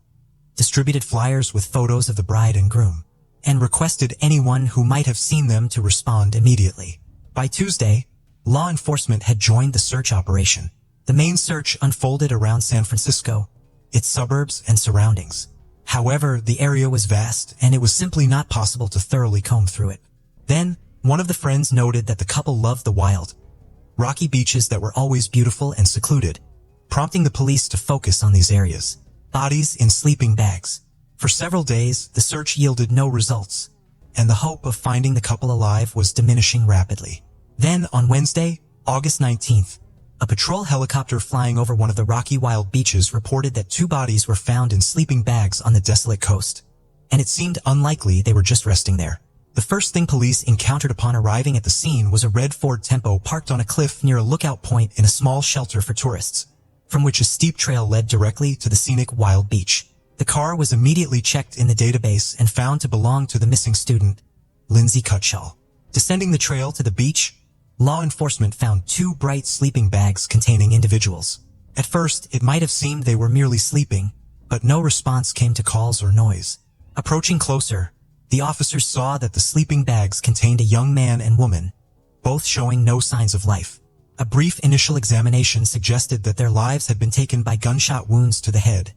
distributed flyers with photos of the bride and groom, and requested anyone who might have seen them to respond immediately. By Tuesday, law enforcement had joined the search operation. The main search unfolded around San Francisco, its suburbs and surroundings. However, the area was vast and it was simply not possible to thoroughly comb through it. Then, one of the friends noted that the couple loved the wild, rocky beaches that were always beautiful and secluded, prompting the police to focus on these areas. Bodies in sleeping bags. For several days, the search yielded no results, and the hope of finding the couple alive was diminishing rapidly. Then, on Wednesday, August 19th, a patrol helicopter flying over one of the rocky wild beaches reported that 2 bodies were found in sleeping bags on the desolate coast, and it seemed unlikely they were just resting there. The first thing police encountered upon arriving at the scene was a red Ford Tempo parked on a cliff near a lookout point in a small shelter for tourists, from which a steep trail led directly to the scenic wild beach. The car was immediately checked in the database and found to belong to the missing student, Lindsay Cutshall. Descending the trail to the beach, law enforcement found 2 bright sleeping bags containing individuals. At first, it might have seemed they were merely sleeping, but no response came to calls or noise. Approaching closer, the officers saw that the sleeping bags contained a young man and woman, both showing no signs of life. A brief initial examination suggested that their lives had been taken by gunshot wounds to the head,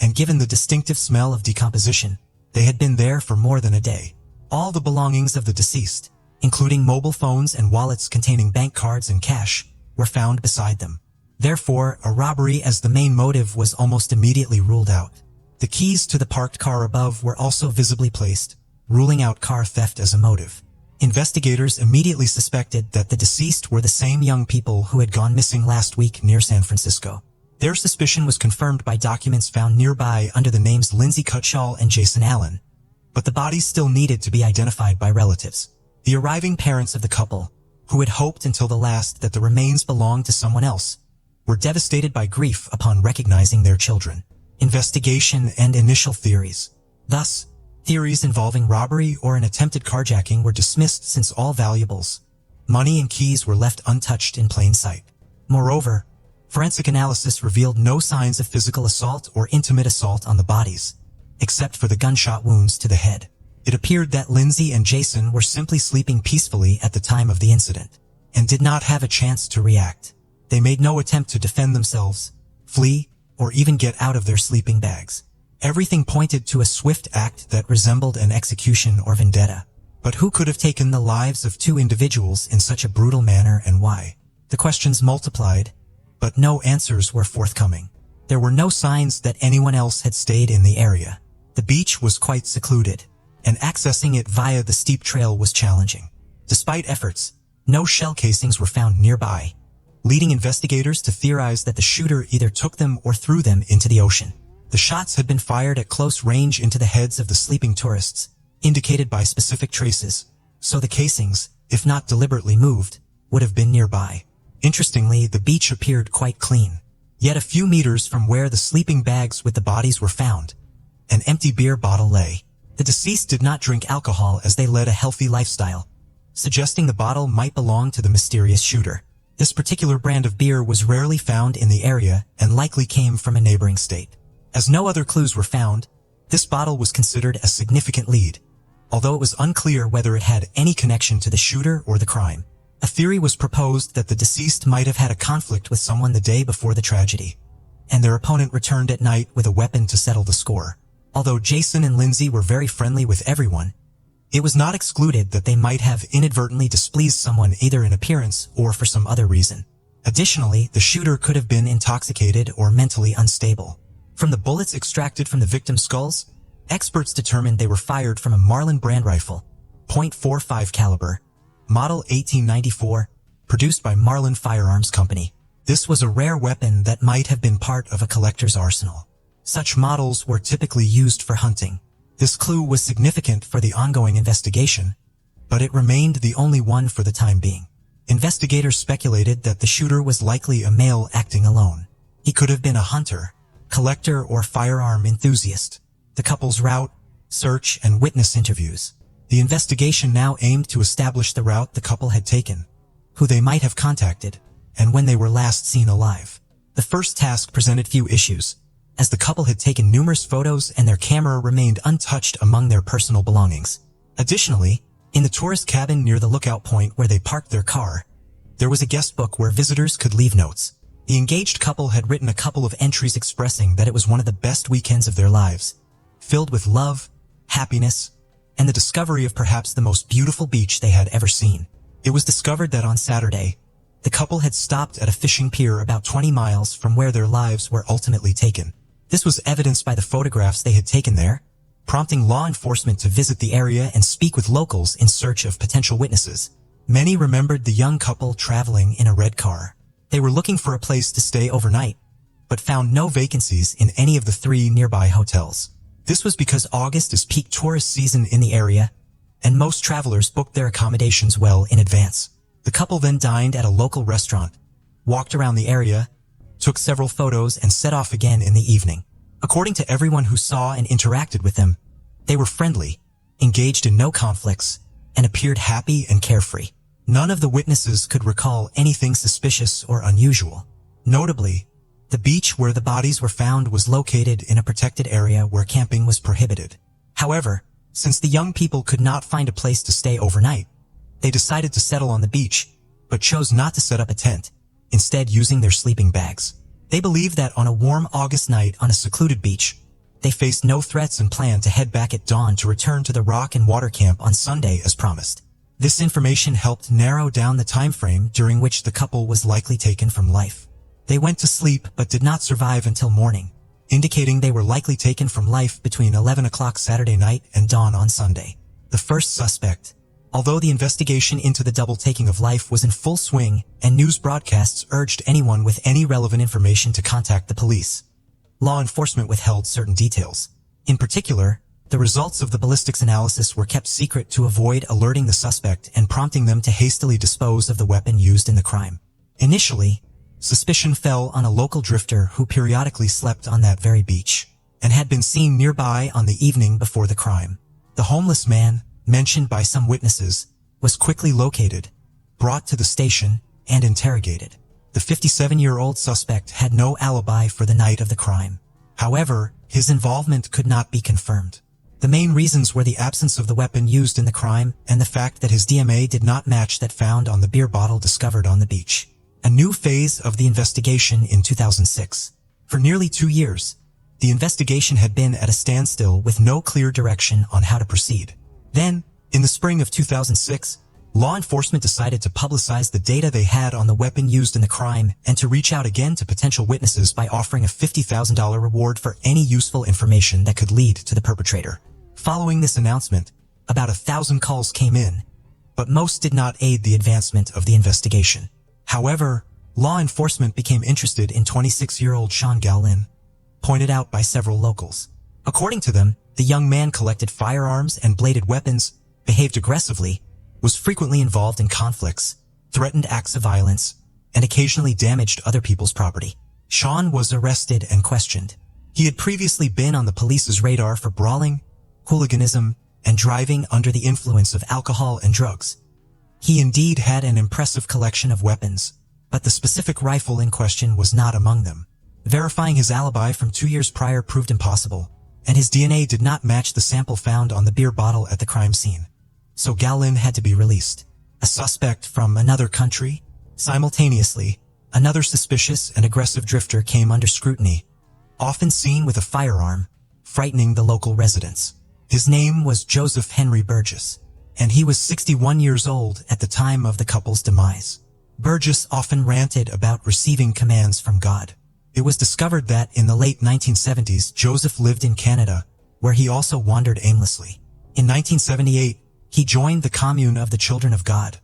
and given the distinctive smell of decomposition, they had been there for more than a day. All the belongings of the deceased, including mobile phones and wallets containing bank cards and cash, were found beside them. Therefore, a robbery as the main motive was almost immediately ruled out. The keys to the parked car above were also visibly placed, ruling out car theft as a motive. Investigators immediately suspected that the deceased were the same young people who had gone missing last week near San Francisco. Their suspicion was confirmed by documents found nearby under the names Lindsay Cutshall and Jason Allen, but the bodies still needed to be identified by relatives. The arriving parents of the couple, who had hoped until the last that the remains belonged to someone else, were devastated by grief upon recognizing their children. Investigation and initial theories. Thus, theories involving robbery or an attempted carjacking were dismissed since all valuables, money and keys were left untouched in plain sight. Moreover, forensic analysis revealed no signs of physical assault or intimate assault on the bodies, except for the gunshot wounds to the head. It appeared that Lindsay and Jason were simply sleeping peacefully at the time of the incident, and did not have a chance to react. They made no attempt to defend themselves, flee, or even get out of their sleeping bags. Everything pointed to a swift act that resembled an execution or vendetta. But who could have taken the lives of 2 individuals in such a brutal manner and why? The questions multiplied, but no answers were forthcoming. There were no signs that anyone else had stayed in the area. The beach was quite secluded, and accessing it via the steep trail was challenging. Despite efforts, no shell casings were found nearby, leading investigators to theorize that the shooter either took them or threw them into the ocean. The shots had been fired at close range into the heads of the sleeping tourists, indicated by specific traces, so the casings, if not deliberately moved, would have been nearby. Interestingly, the beach appeared quite clean. Yet a few meters from where the sleeping bags with the bodies were found, an empty beer bottle lay. The deceased did not drink alcohol as they led a healthy lifestyle, suggesting the bottle might belong to the mysterious shooter. This particular brand of beer was rarely found in the area and likely came from a neighboring state. As no other clues were found, this bottle was considered a significant lead, although it was unclear whether it had any connection to the shooter or the crime. A theory was proposed that the deceased might have had a conflict with someone the day before the tragedy, and their opponent returned at night with a weapon to settle the score. Although Jason and Lindsay were very friendly with everyone, it was not excluded that they might have inadvertently displeased someone either in appearance or for some other reason. Additionally, the shooter could have been intoxicated or mentally unstable. From the bullets extracted from the victim's skulls, experts determined they were fired from a Marlin brand rifle, .45 caliber, model 1894, produced by Marlin Firearms Company. This was a rare weapon that might have been part of a collector's arsenal. Such models were typically used for hunting. This clue was significant for the ongoing investigation, but it remained the only one for the time being. Investigators speculated that the shooter was likely a male acting alone. He could have been a hunter, collector, or firearm enthusiast. The couple's route, search, and witness interviews. The investigation now aimed to establish the route the couple had taken, who they might have contacted, and when they were last seen alive. The first task presented few issues, as the couple had taken numerous photos and their camera remained untouched among their personal belongings. Additionally, in the tourist cabin near the lookout point where they parked their car, there was a guest book where visitors could leave notes. The engaged couple had written a couple of entries expressing that it was one of the best weekends of their lives, filled with love, happiness, and the discovery of perhaps the most beautiful beach they had ever seen. It was discovered that on Saturday, the couple had stopped at a fishing pier about 20 miles from where their lives were ultimately taken. This was evidenced by the photographs they had taken there, prompting law enforcement to visit the area and speak with locals in search of potential witnesses. Many remembered the young couple traveling in a red car. They were looking for a place to stay overnight, but found no vacancies in any of the 3 nearby hotels. This was because August is peak tourist season in the area, and most travelers booked their accommodations well in advance. The couple then dined at a local restaurant, walked around the area, took several photos, and set off again in the evening. According to everyone who saw and interacted with them, they were friendly, engaged in no conflicts, and appeared happy and carefree. None of the witnesses could recall anything suspicious or unusual. Notably, the beach where the bodies were found was located in a protected area where camping was prohibited. However, since the young people could not find a place to stay overnight, they decided to settle on the beach, but chose not to set up a tent, instead using their sleeping bags. They believed that on a warm August night on a secluded beach, they faced no threats and planned to head back at dawn to return to the Rock and Water Camp on Sunday as promised. This information helped narrow down the time frame during which the couple was likely taken from life. They went to sleep but did not survive until morning, indicating they were likely taken from life between 11 o'clock Saturday night and dawn on Sunday. The first suspect, although the investigation into the double taking of life was in full swing and news broadcasts urged anyone with any relevant information to contact the police, law enforcement withheld certain details. In particular, the results of the ballistics analysis were kept secret to avoid alerting the suspect and prompting them to hastily dispose of the weapon used in the crime. Initially, suspicion fell on a local drifter who periodically slept on that very beach and had been seen nearby on the evening before the crime. The homeless man, mentioned by some witnesses, was quickly located, brought to the station, and interrogated. The 57-year-old suspect had no alibi for the night of the crime. However, his involvement could not be confirmed. The main reasons were the absence of the weapon used in the crime and the fact that his DNA did not match that found on the beer bottle discovered on the beach. A new phase of the investigation in 2006. For nearly 2 years, the investigation had been at a standstill with no clear direction on how to proceed. Then, in the spring of 2006, law enforcement decided to publicize the data they had on the weapon used in the crime and to reach out again to potential witnesses by offering a $50,000 reward for any useful information that could lead to the perpetrator. Following this announcement, about 1,000 calls came in, but most did not aid the advancement of the investigation. However, law enforcement became interested in 26-year-old Sean Gallin, pointed out by several locals. According to them, the young man collected firearms and bladed weapons, behaved aggressively, was frequently involved in conflicts, threatened acts of violence, and occasionally damaged other people's property. Sean was arrested and questioned. He had previously been on the police's radar for brawling, hooliganism, and driving under the influence of alcohol and drugs. He indeed had an impressive collection of weapons, but the specific rifle in question was not among them. Verifying his alibi from 2 years prior proved impossible, and his DNA did not match the sample found on the beer bottle at the crime scene. So Gallin had to be released. A suspect from another country? Simultaneously, another suspicious and aggressive drifter came under scrutiny, often seen with a firearm, frightening the local residents. His name was Joseph Henry Burgess, and he was 61 years old at the time of the couple's demise. Burgess often ranted about receiving commands from God. It was discovered that in the late 1970s, Joseph lived in Canada, where he also wandered aimlessly. In 1978, he joined the Commune of the Children of God,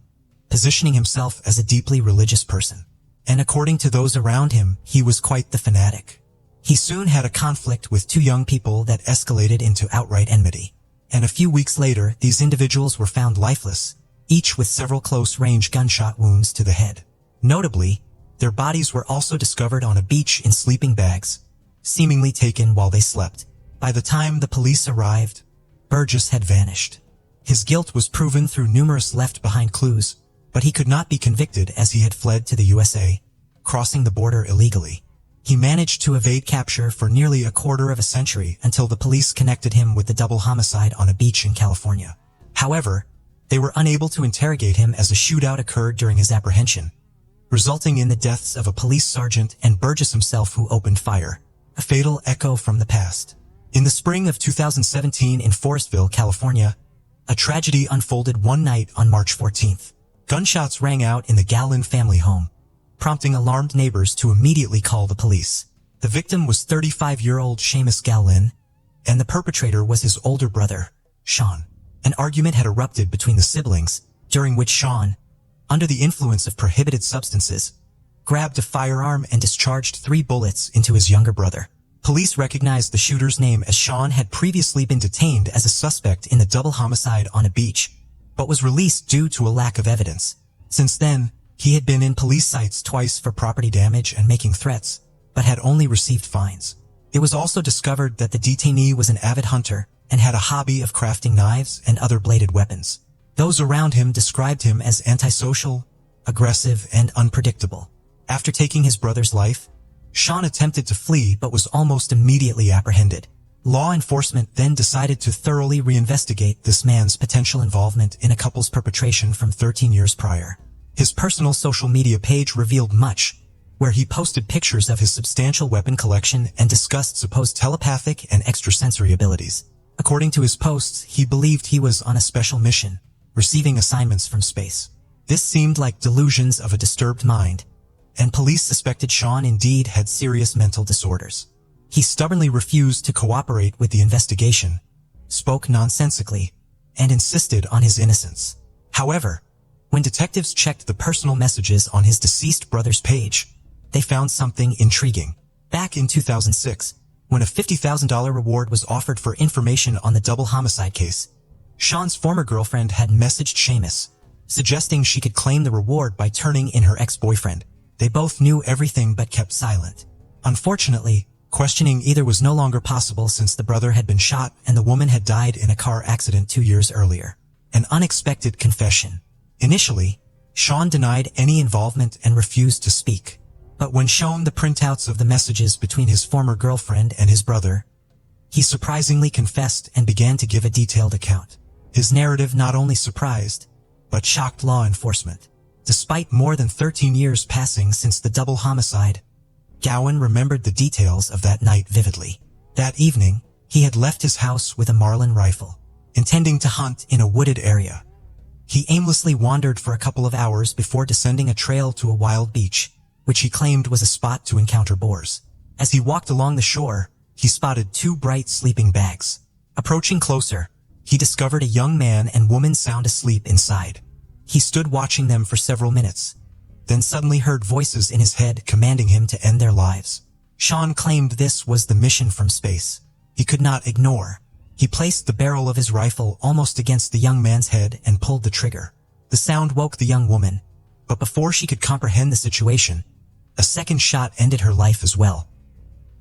positioning himself as a deeply religious person. And according to those around him, he was quite the fanatic. He soon had a conflict with 2 young people that escalated into outright enmity. And a few weeks later, these individuals were found lifeless, each with several close-range gunshot wounds to the head. Notably, their bodies were also discovered on a beach in sleeping bags, seemingly taken while they slept. By the time the police arrived, Burgess had vanished. His guilt was proven through numerous left-behind clues, but he could not be convicted as he had fled to the USA, crossing the border illegally. He managed to evade capture for nearly a quarter of a century until the police connected him with the double homicide on a beach in California. However, they were unable to interrogate him as a shootout occurred during his apprehension, resulting in the deaths of a police sergeant and Burgess himself who opened fire, a fatal echo from the past. In the spring of 2017 in Forestville, California, a tragedy unfolded one night on March 14th. Gunshots rang out in the Gallin family home, prompting alarmed neighbors to immediately call the police. The victim was 35-year-old Seamus Gallin, and the perpetrator was his older brother, Sean. An argument had erupted between the siblings, during which Sean, under the influence of prohibited substances, grabbed a firearm and discharged 3 bullets into his younger brother. Police recognized the shooter's name as Sean had previously been detained as a suspect in the double homicide on a beach, but was released due to a lack of evidence. Since then, he had been in police sites twice for property damage and making threats, but had only received fines. It was also discovered that the detainee was an avid hunter and had a hobby of crafting knives and other bladed weapons. Those around him described him as antisocial, aggressive, and unpredictable. After taking his brother's life, Sean attempted to flee but was almost immediately apprehended. Law enforcement then decided to thoroughly reinvestigate this man's potential involvement in a couple's perpetration from 13 years prior. His personal social media page revealed much, where he posted pictures of his substantial weapon collection and discussed supposed telepathic and extrasensory abilities. According to his posts, he believed he was on a special mission, receiving assignments from space. This seemed like delusions of a disturbed mind, and police suspected Sean indeed had serious mental disorders. He stubbornly refused to cooperate with the investigation, spoke nonsensically, and insisted on his innocence. However, when detectives checked the personal messages on his deceased brother's page, they found something intriguing. Back in 2006, when a $50,000 reward was offered for information on the double homicide case, Sean's former girlfriend had messaged Seamus, suggesting she could claim the reward by turning in her ex-boyfriend. They both knew everything but kept silent. Unfortunately, questioning either was no longer possible since the brother had been shot and the woman had died in a car accident 2 years earlier. An unexpected confession. Initially, Sean denied any involvement and refused to speak. But when shown the printouts of the messages between his former girlfriend and his brother, he surprisingly confessed and began to give a detailed account. His narrative not only surprised, but shocked law enforcement. Despite more than 13 years passing since the double homicide, Gowan remembered the details of that night vividly. That evening, he had left his house with a Marlin rifle, intending to hunt in a wooded area. He aimlessly wandered for a couple of hours before descending a trail to a wild beach, which he claimed was a spot to encounter boars. As he walked along the shore, he spotted 2 bright sleeping bags. Approaching closer, he discovered a young man and woman sound asleep inside. He stood watching them for several minutes, then suddenly heard voices in his head commanding him to end their lives. Sean claimed this was the mission from space. He could not ignore. He placed the barrel of his rifle almost against the young man's head and pulled the trigger. The sound woke the young woman, but before she could comprehend the situation, a second shot ended her life as well.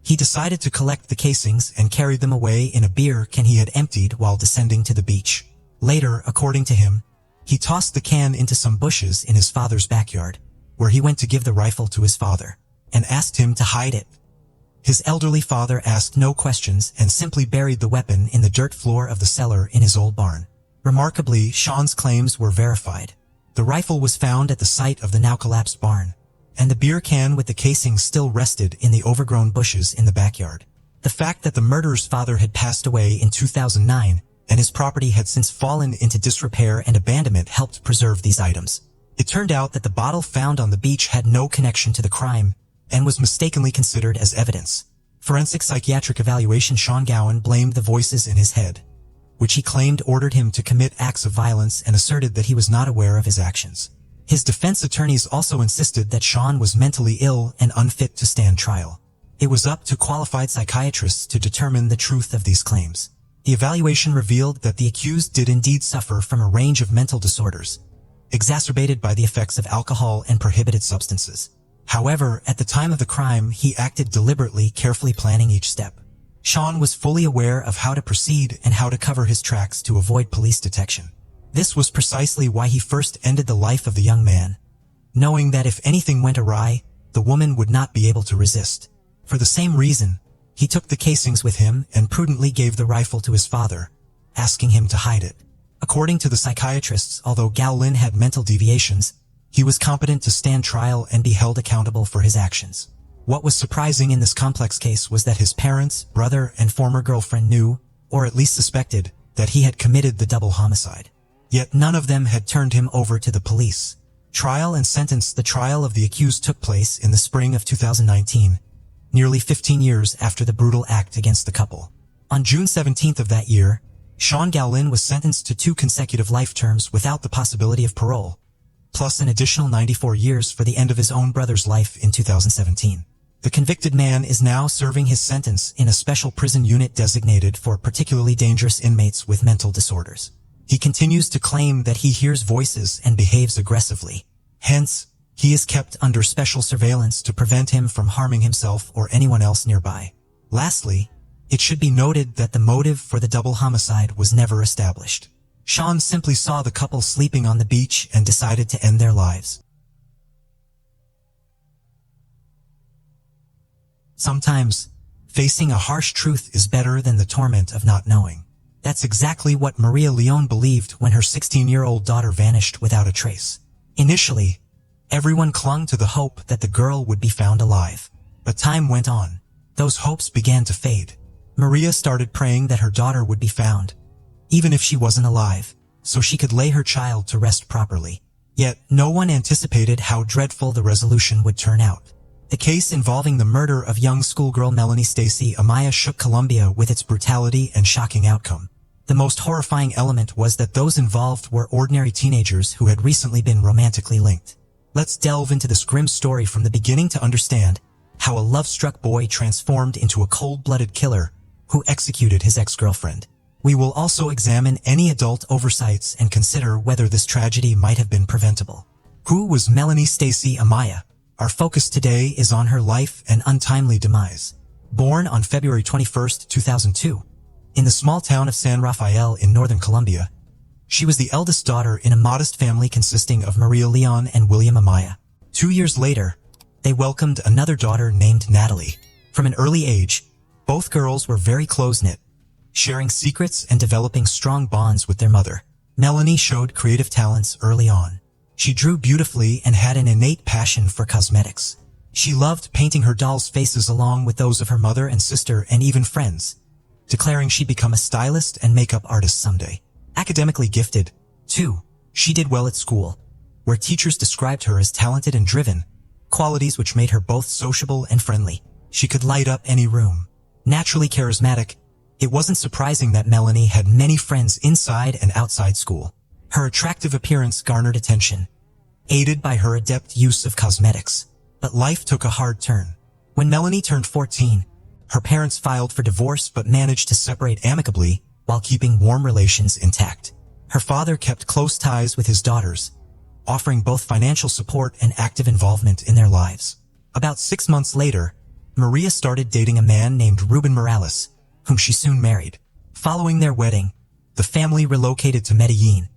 He decided to collect the casings and carry them away in a beer can he had emptied while descending to the beach. Later, according to him, he tossed the can into some bushes in his father's backyard, where he went to give the rifle to his father, and asked him to hide it. His elderly father asked no questions and simply buried the weapon in the dirt floor of the cellar in his old barn. Remarkably, Sean's claims were verified. The rifle was found at the site of the now-collapsed barn, and the beer can with the casings still rested in the overgrown bushes in the backyard. The fact that the murderer's father had passed away in 2009 and his property had since fallen into disrepair and abandonment helped preserve these items. It turned out that the bottle found on the beach had no connection to the crime and was mistakenly considered as evidence. Forensic psychiatric evaluation. Sean Gowan blamed the voices in his head, which he claimed ordered him to commit acts of violence, and asserted that he was not aware of his actions. His defense attorneys also insisted that Sean was mentally ill and unfit to stand trial. It was up to qualified psychiatrists to determine the truth of these claims. The evaluation revealed that the accused did indeed suffer from a range of mental disorders, exacerbated by the effects of alcohol and prohibited substances. However, at the time of the crime, he acted deliberately, carefully planning each step. Sean was fully aware of how to proceed and how to cover his tracks to avoid police detection. This was precisely why he first ended the life of the young man, knowing that if anything went awry, the woman would not be able to resist. For the same reason, he took the casings with him and prudently gave the rifle to his father, asking him to hide it. According to the psychiatrists, although Gowlin had mental deviations, He was competent to stand trial and be held accountable for his actions. What was surprising in this complex case was that his parents, brother, and former girlfriend knew, or at least suspected, that he had committed the double homicide. Yet none of them had turned him over to the police. Trial and sentence. The trial of the accused took place in the spring of 2019, nearly 15 years after the brutal act against the couple. On June 17th of that year, Sean Gowlin was sentenced to 2 consecutive life terms without the possibility of parole, plus an additional 94 years for the end of his own brother's life in 2017. The convicted man is now serving his sentence in a special prison unit designated for particularly dangerous inmates with mental disorders. He continues to claim that he hears voices and behaves aggressively. Hence, he is kept under special surveillance to prevent him from harming himself or anyone else nearby. Lastly, it should be noted that the motive for the double homicide was never established. Sean simply saw the couple sleeping on the beach and decided to end their lives. Sometimes, facing a harsh truth is better than the torment of not knowing. That's exactly what Maria Leone believed when her 16-year-old daughter vanished without a trace. Initially, everyone clung to the hope that the girl would be found alive. But time went on. Those hopes began to fade. Maria started praying that her daughter would be found, even if she wasn't alive, so she could lay her child to rest properly. Yet, no one anticipated how dreadful the resolution would turn out. The case involving the murder of young schoolgirl Melanie Stacy Amaya shook Colombia with its brutality and shocking outcome. The most horrifying element was that those involved were ordinary teenagers who had recently been romantically linked. Let's delve into this grim story from the beginning to understand how a love-struck boy transformed into a cold-blooded killer who executed his ex-girlfriend. We will also examine any adult oversights and consider whether this tragedy might have been preventable. Who was Melanie Stacy Amaya? Our focus today is on her life and untimely demise. Born on February 21, 2002, in the small town of San Rafael in northern Colombia, she was the eldest daughter in a modest family consisting of Maria Leone and William Amaya. 2 years later, they welcomed another daughter named Natalie. From an early age, both girls were very close-knit, sharing secrets and developing strong bonds with their mother. Melanie showed creative talents early on. She drew beautifully and had an innate passion for cosmetics. She loved painting her dolls' faces along with those of her mother and sister and even friends, declaring she'd become a stylist and makeup artist someday. Academically gifted, too, she did well at school, where teachers described her as talented and driven, qualities which made her both sociable and friendly. She could light up any room. Naturally charismatic, it wasn't surprising that Melanie had many friends inside and outside school. Her attractive appearance garnered attention, aided by her adept use of cosmetics. But life took a hard turn. When Melanie turned 14, her parents filed for divorce but managed to separate amicably while keeping warm relations intact. Her father kept close ties with his daughters, offering both financial support and active involvement in their lives. About 6 months later, Maria started dating a man named Ruben Morales, whom she soon married. Following their wedding, the family relocated to Medellin,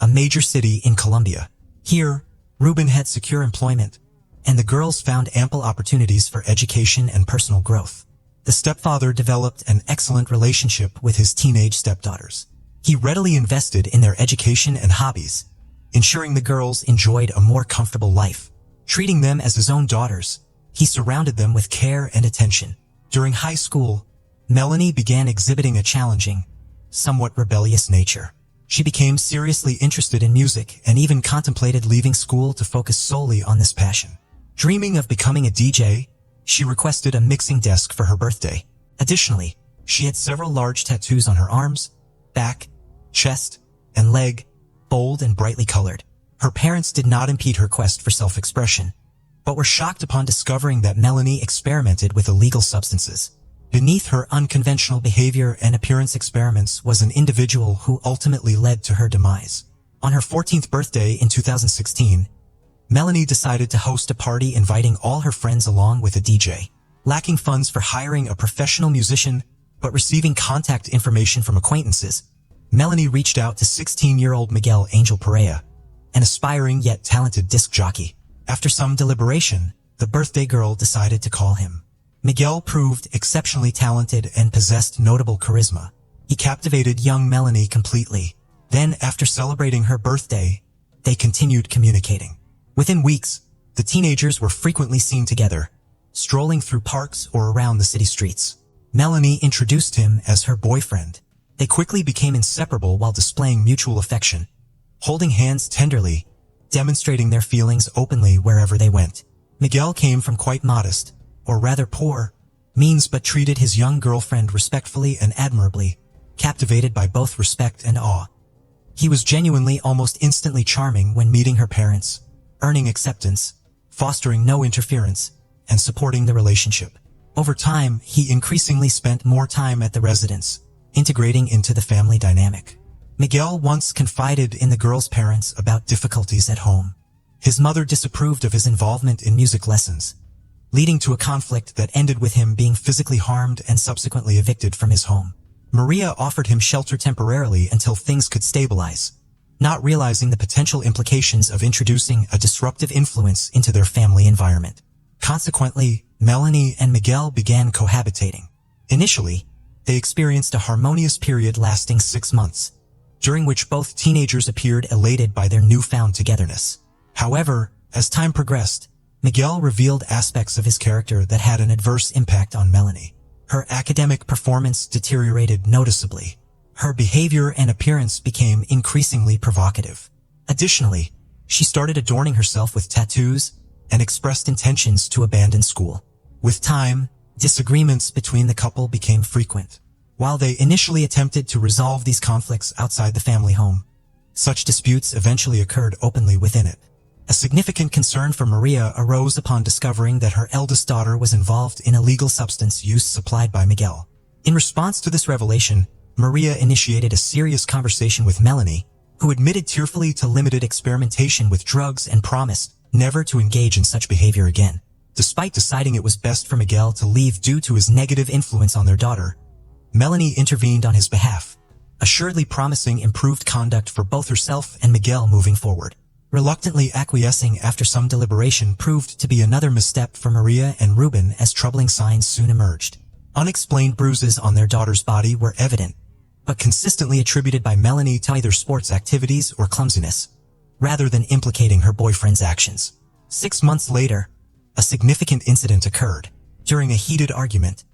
a major city in Colombia. Here, Ruben had secure employment, and the girls found ample opportunities for education and personal growth. The stepfather developed an excellent relationship with his teenage stepdaughters. He readily invested in their education and hobbies, ensuring the girls enjoyed a more comfortable life. Treating them as his own daughters, he surrounded them with care and attention. During high school, Melanie began exhibiting a challenging, somewhat rebellious nature. She became seriously interested in music and even contemplated leaving school to focus solely on this passion. Dreaming of becoming a DJ, she requested a mixing desk for her birthday. Additionally, she had several large tattoos on her arms, back, chest, and leg, bold and brightly colored. Her parents did not impede her quest for self-expression, but were shocked upon discovering that Melanie experimented with illegal substances. Beneath her unconventional behavior and appearance experiments was an individual who ultimately led to her demise. On her 14th birthday in 2016, Melanie decided to host a party inviting all her friends along with a DJ. Lacking funds for hiring a professional musician, but receiving contact information from acquaintances, Melanie reached out to 16-year-old Miguel Angel Perea, an aspiring yet talented disc jockey. After some deliberation, the birthday girl decided to call him. Miguel proved exceptionally talented and possessed notable charisma. He captivated young Melanie completely. Then, after celebrating her birthday, they continued communicating. Within weeks, the teenagers were frequently seen together, strolling through parks or around the city streets. Melanie introduced him as her boyfriend. They quickly became inseparable while displaying mutual affection, holding hands tenderly, demonstrating their feelings openly wherever they went. Miguel came from quite modest, or rather poor, means but treated his young girlfriend respectfully and admirably, captivated by both respect and awe. He was genuinely almost instantly charming when meeting her parents, earning acceptance, fostering no interference, and supporting the relationship. Over time, he increasingly spent more time at the residence, integrating into the family dynamic. Miguel once confided in the girl's parents about difficulties at home. His mother disapproved of his involvement in music lessons, leading to a conflict that ended with him being physically harmed and subsequently evicted from his home. Maria offered him shelter temporarily until things could stabilize, not realizing the potential implications of introducing a disruptive influence into their family environment. Consequently, Melanie and Miguel began cohabitating. Initially, they experienced a harmonious period lasting 6 months, during which both teenagers appeared elated by their newfound togetherness. However, as time progressed, Miguel revealed aspects of his character that had an adverse impact on Melanie. Her academic performance deteriorated noticeably. Her behavior and appearance became increasingly provocative. Additionally, she started adorning herself with tattoos and expressed intentions to abandon school. With time, disagreements between the couple became frequent. While they initially attempted to resolve these conflicts outside the family home, such disputes eventually occurred openly within it. A significant concern for Maria arose upon discovering that her eldest daughter was involved in illegal substance use supplied by Miguel. In response to this revelation, Maria initiated a serious conversation with Melanie, who admitted tearfully to limited experimentation with drugs and promised never to engage in such behavior again. Despite deciding it was best for Miguel to leave due to his negative influence on their daughter, Melanie intervened on his behalf, assuredly promising improved conduct for both herself and Miguel moving forward. Reluctantly acquiescing after some deliberation proved to be another misstep for Maria and Ruben, as troubling signs soon emerged. Unexplained bruises on their daughter's body were evident, but consistently attributed by Melanie to either sports activities or clumsiness, rather than implicating her boyfriend's actions. 6 months later, a significant incident occurred. During a heated argument,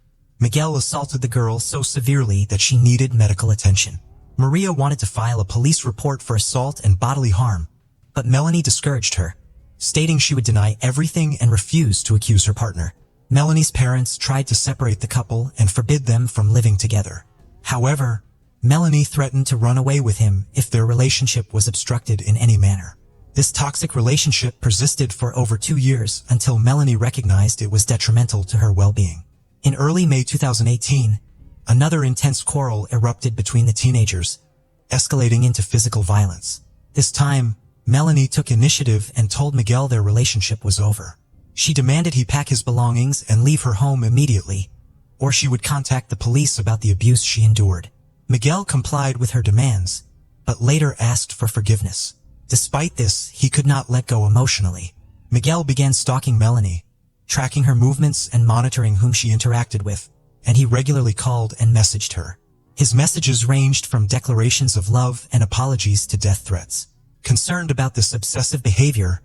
Miguel assaulted the girl so severely that she needed medical attention. Maria wanted to file a police report for assault and bodily harm, but Melanie discouraged her, stating she would deny everything and refuse to accuse her partner. Melanie's parents tried to separate the couple and forbid them from living together. However, Melanie threatened to run away with him if their relationship was obstructed in any manner. This toxic relationship persisted for over 2 years until Melanie recognized it was detrimental to her well-being. In early May 2018, another intense quarrel erupted between the teenagers, escalating into physical violence. This time, Melanie took initiative and told Miguel their relationship was over. She demanded he pack his belongings and leave her home immediately, or she would contact the police about the abuse she endured. Miguel complied with her demands, but later asked for forgiveness. Despite this, he could not let go emotionally. Miguel began stalking Melanie, tracking her movements and monitoring whom she interacted with, and he regularly called and messaged her. His messages ranged from declarations of love and apologies to death threats. Concerned about this obsessive behavior,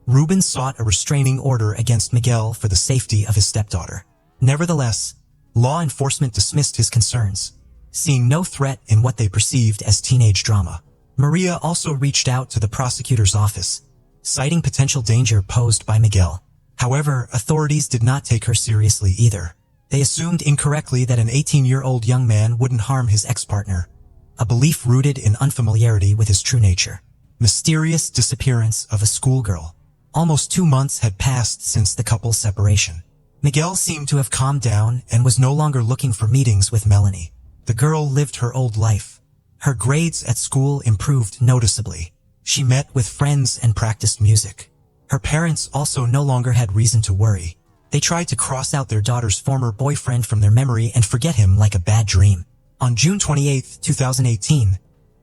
Ruben sought a restraining order against Miguel for the safety of his stepdaughter. Nevertheless, law enforcement dismissed his concerns, seeing no threat in what they perceived as teenage drama. Maria also reached out to the prosecutor's office, citing potential danger posed by Miguel. However, authorities did not take her seriously either. They assumed incorrectly that an 18-year-old young man wouldn't harm his ex-partner, a belief rooted in unfamiliarity with his true nature. Mysterious disappearance of a schoolgirl. Almost 2 months had passed since the couple's separation. Miguel seemed to have calmed down and was no longer looking for meetings with Melanie. The girl lived her old life. Her grades at school improved noticeably. She met with friends and practiced music. Her parents also no longer had reason to worry. They tried to cross out their daughter's former boyfriend from their memory and forget him like a bad dream. On June 28, 2018,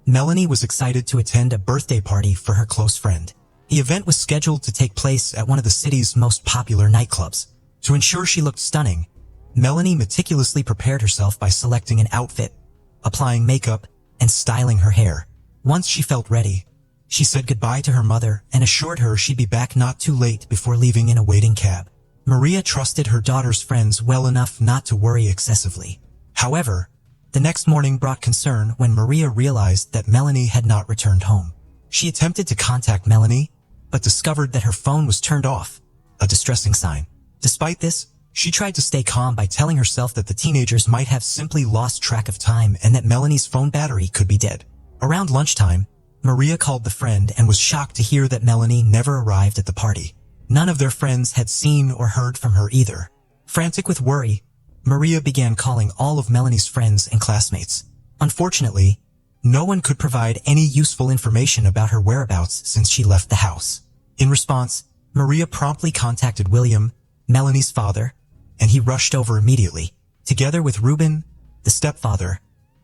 Melanie was excited to attend a birthday party for her close friend. The event was scheduled to take place at one of the city's most popular nightclubs. To ensure she looked stunning, Melanie meticulously prepared herself by selecting an outfit, applying makeup, and styling her hair. Once she felt ready, She said goodbye to her mother and assured her she'd be back not too late before leaving in a waiting cab. Maria trusted her daughter's friends well enough not to worry excessively. However, the next morning brought concern when Maria realized that Melanie had not returned home. She attempted to contact Melanie, but discovered that her phone was turned off, a distressing sign. Despite this, she tried to stay calm by telling herself that the teenagers might have simply lost track of time and that Melanie's phone battery could be dead. Around lunchtime, Maria called the friend and was shocked to hear that Melanie never arrived at the party. None of their friends had seen or heard from her either. Frantic with worry, Maria began calling all of Melanie's friends and classmates. Unfortunately, no one could provide any useful information about her whereabouts since she left the house. In response, Maria promptly contacted William, Melanie's father, and he rushed over immediately. Together with Ruben, the stepfather,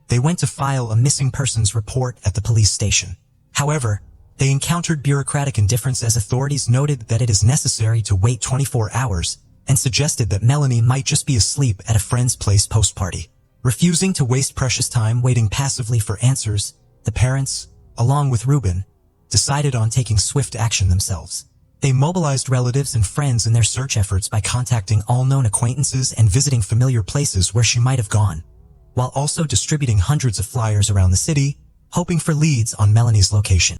they went to file a missing persons report at the police station. However, they encountered bureaucratic indifference as authorities noted that it is necessary to wait 24 hours and suggested that Melanie might just be asleep at a friend's place post-party. Refusing to waste precious time waiting passively for answers, the parents, along with Ruben, decided on taking swift action themselves. They mobilized relatives and friends in their search efforts by contacting all known acquaintances and visiting familiar places where she might have gone, while also distributing hundreds of flyers around the city, hoping for leads on Melanie's location.